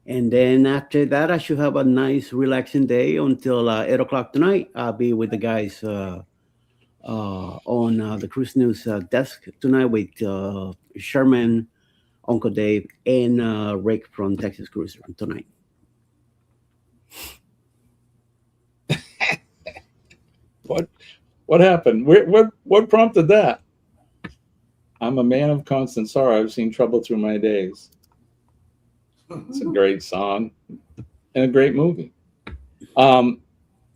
And then after that, I should have a nice, relaxing day until 8 o'clock tonight. I'll be with the guys on the Cruise News desk tonight with Sherman, Uncle Dave, and Rick from Texas Cruiser tonight. What happened? What prompted that? I'm a man of constant sorrow. I've seen trouble through my days. It's a great song and a great movie. How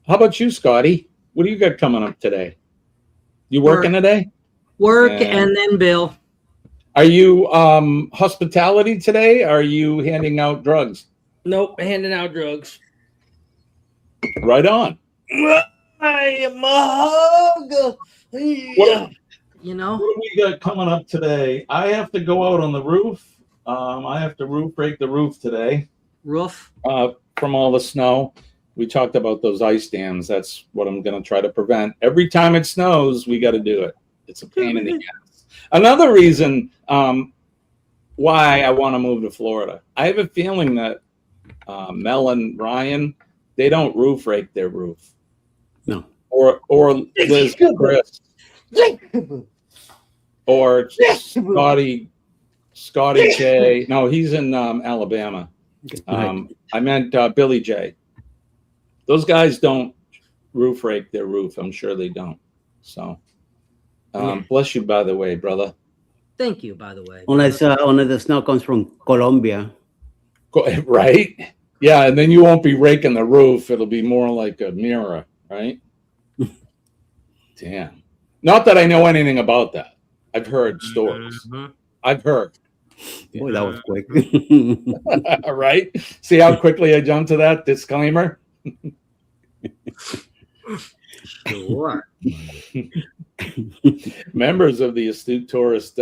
about you, Scotty? What do you got coming up today? You working today? Work and then Bill. Are you hospitality today? Are you handing out drugs? Nope, handing out drugs. Right on. I am a hug. you know. What do we got coming up today? I have to go out on the roof. I have to break the roof today. Roof? From all the snow. We talked about those ice dams. That's what I'm going to try to prevent. Every time it snows, we got to do it. It's a pain in the ass. Another reason why I want to move to Florida. I have a feeling that Mel and Ryan, they don't roof rake their roof. No. Or Liz, Chris. Or Scotty J. No, he's in Alabama. I meant Billy J. Those guys don't roof rake their roof. I'm sure they don't. So, bless you, by the way, brother. Thank you, by the way. Unless the snow comes from Colombia. Right? Yeah, and then you won't be raking the roof. It'll be more like a mirror, right? Damn. Not that I know anything about that. I've heard stories. Mm-hmm. I've heard. Boy, that was quick. All right. See how quickly I jumped to that disclaimer? Sure. Members of the Astute Tourist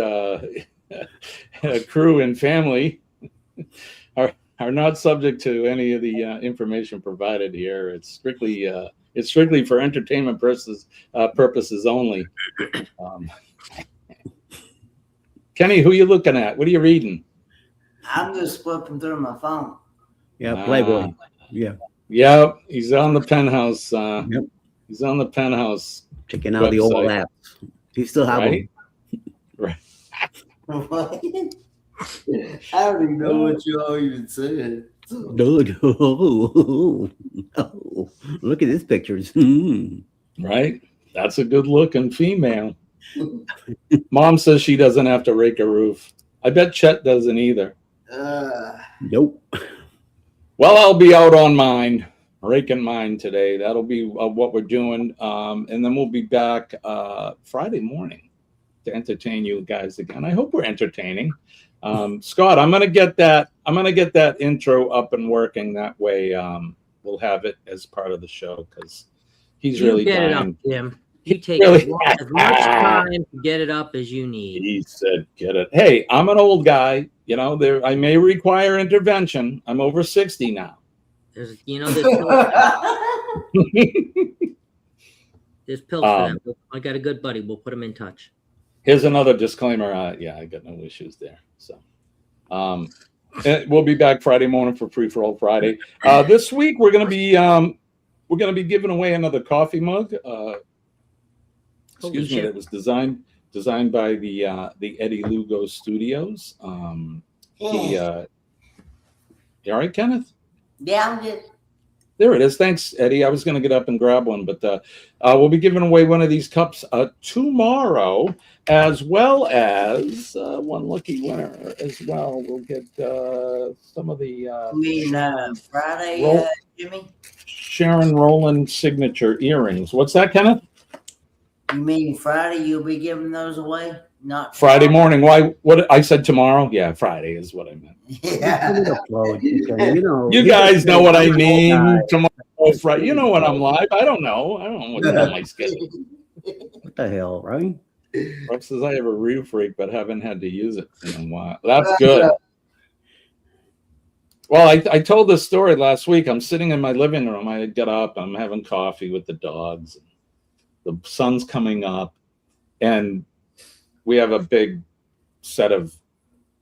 crew and family are not subject to any of the information provided here. It's strictly for entertainment purposes only. Kenny, who you looking at? What are you reading? I'm just flipping through my phone. Yeah, Playboy. Yeah. Yep, he's on the Penthouse. Yep. He's on the Penthouse. Checking out the old apps. He still have them. Right. What? I don't even know what you all even said. Dude, oh, look at these pictures. Right? That's a good looking female. Mom says she doesn't have to rake a roof. I bet Chet doesn't either. Nope. Well, I'll be out on mine, raking mine today. That'll be what we're doing. And then we'll be back Friday morning to entertain you guys again. I hope we're entertaining. Scott, I'm gonna get that intro up and working. That way we'll have it as part of the show because he's really get dying. it up, Jim. You take as much time to get it up as you need. He said, "Get it." Hey, I'm an old guy. You know, I may require intervention. I'm over 60 now. There's pills for them. I got a good buddy. We'll put him in touch. Here's another disclaimer. I got no issues there. So, we'll be back Friday morning for Free for All Friday. This week we're gonna be giving away another coffee mug. Excuse me. That was designed by the Eddie Lugo Studios. You all right, Kenneth? Yeah, I'm good. There it is. Thanks, Eddie. I was going to get up and grab one, but we'll be giving away one of these cups tomorrow, as well as one lucky winner as well. We'll get some of the Friday, Jimmy? Sharon Rowland signature earrings. What's that, Kenneth? You mean Friday you'll be giving those away? Not Friday morning. Why? What I said tomorrow? Yeah, Friday is what I meant. Yeah. You guys know what I mean. Tomorrow, Friday. You know when I'm live. I don't know what's on my schedule. What the hell, right? Rob says I have a roof rake, but haven't had to use it in a while. That's good. Well, I told this story last week. I'm sitting in my living room. I get up. I'm having coffee with the dogs. The sun's coming up, and we have a big set of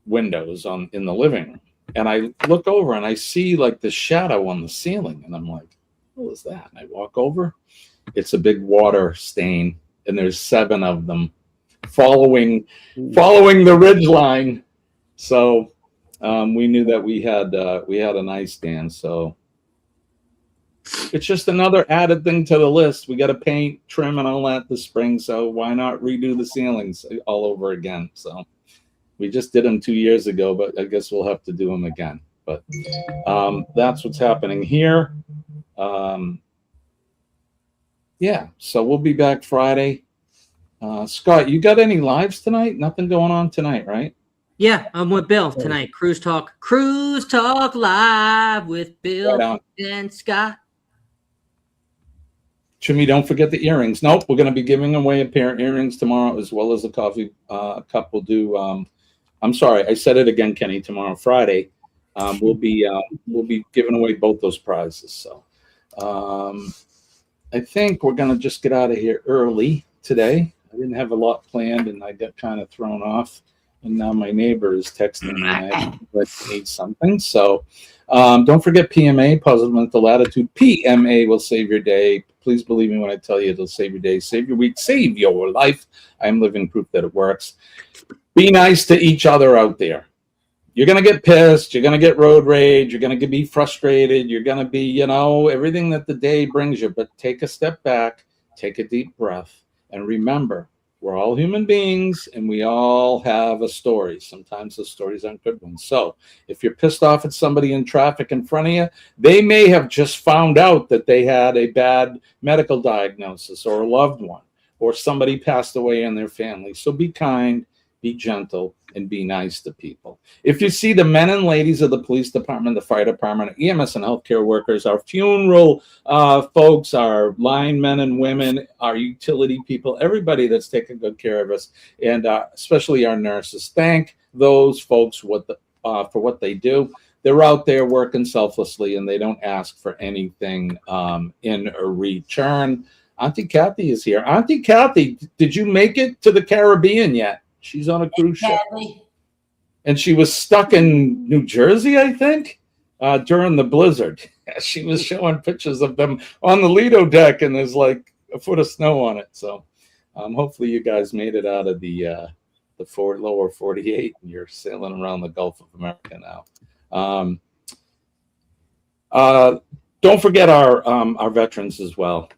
windows in the living room. And I look over and I see like the shadow on the ceiling, and I'm like, "What was that?" And I walk over. It's a big water stain, and there's 7 of them following the ridge line. So we knew that we had a nightstand. So it's just another added thing to the list. We got to paint, trim, and all that this spring. So why not redo the ceilings all over again? So we just did them 2 years ago, but I guess we'll have to do them again. But that's what's happening here. Yeah, so we'll be back Friday. Scott, you got any lives tonight? Nothing going on tonight, right? Yeah, I'm with Bill tonight. Cruise Talk Live with Bill and Scott. Jimmy, don't forget the earrings. Nope, we're going to be giving away a pair of earrings tomorrow, as well as a coffee cup. We'll do. I'm sorry, I said it again, Kenny. Tomorrow, Friday, we'll be giving away both those prizes. So, I think we're going to just get out of here early today. I didn't have a lot planned, and I got kind of thrown off. And now my neighbor is texting me. I need something. So don't forget PMA, Positive Mental Attitude. PMA will save your day. Please believe me when I tell you it'll save your day, save your week, save your life. I'm living proof that it works. Be nice to each other out there. You're going to get pissed. You're going to get road rage. You're going to be frustrated. You're going to be, everything that the day brings you. But take a step back, take a deep breath, and remember, we're all human beings, and we all have a story. Sometimes the stories aren't good ones. So if you're pissed off at somebody in traffic in front of you, they may have just found out that they had a bad medical diagnosis or a loved one, or somebody passed away in their family. So be kind, be gentle, and be nice to people. If you see the men and ladies of the police department, the fire department, EMS and healthcare workers, our funeral folks, our linemen and women, our utility people, everybody that's taking good care of us, and especially our nurses, thank those folks for what they do. They're out there working selflessly, and they don't ask for anything in return. Auntie Kathy is here. Auntie Kathy, did you make it to the Caribbean yet? She's on a cruise ship. And she was stuck in New Jersey, I think, during the blizzard. She was showing pictures of them on the Lido deck, and there's like a foot of snow on it. So hopefully you guys made it out of the lower 48, and you're sailing around the Gulf of America now. Don't forget our veterans as well.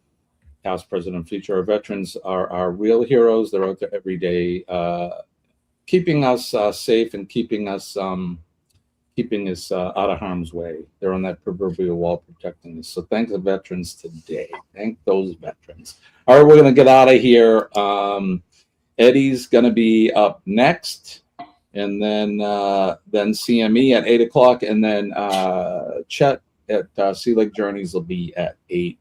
Past, present, and future. Our veterans are our real heroes. They're out there every day, keeping us safe and keeping us out of harm's way. They're on that proverbial wall protecting us. So thank the veterans today. Thank those veterans. All right, we're going to get out of here. Eddie's going to be up next, and then CME at 8 o'clock, and then Chet at Sea Lake Journeys will be at 8:30.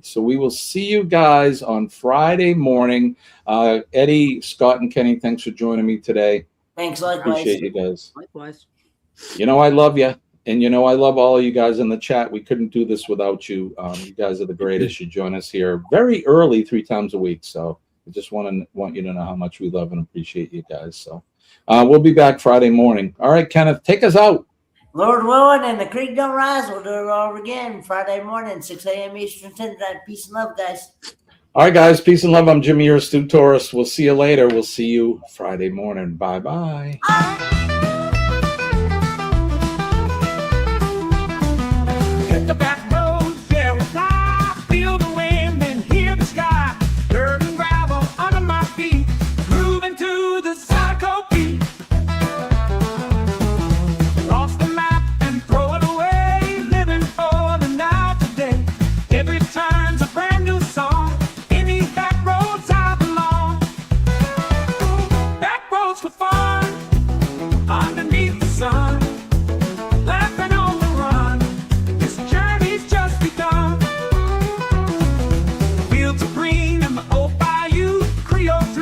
So we will see you guys on Friday morning. Eddie, Scott, and Kenny, thanks for joining me today. Thanks, likewise. Appreciate you guys. Likewise. I love you. And I love all of you guys in the chat. We couldn't do this without you. You guys are the greatest. You join us here very early, 3 times a week. So I just want you to know how much we love and appreciate you guys. So we'll be back Friday morning. All right, Kenneth, take us out. Lord willing, and the creek don't rise, we'll do it all again Friday morning, 6 a.m. Eastern Standard Time. Peace and love, guys. All right, guys. Peace and love. I'm Jimmy, your Astute Tourist. We'll see you later. We'll see you Friday morning. Bye-bye. Hit the back.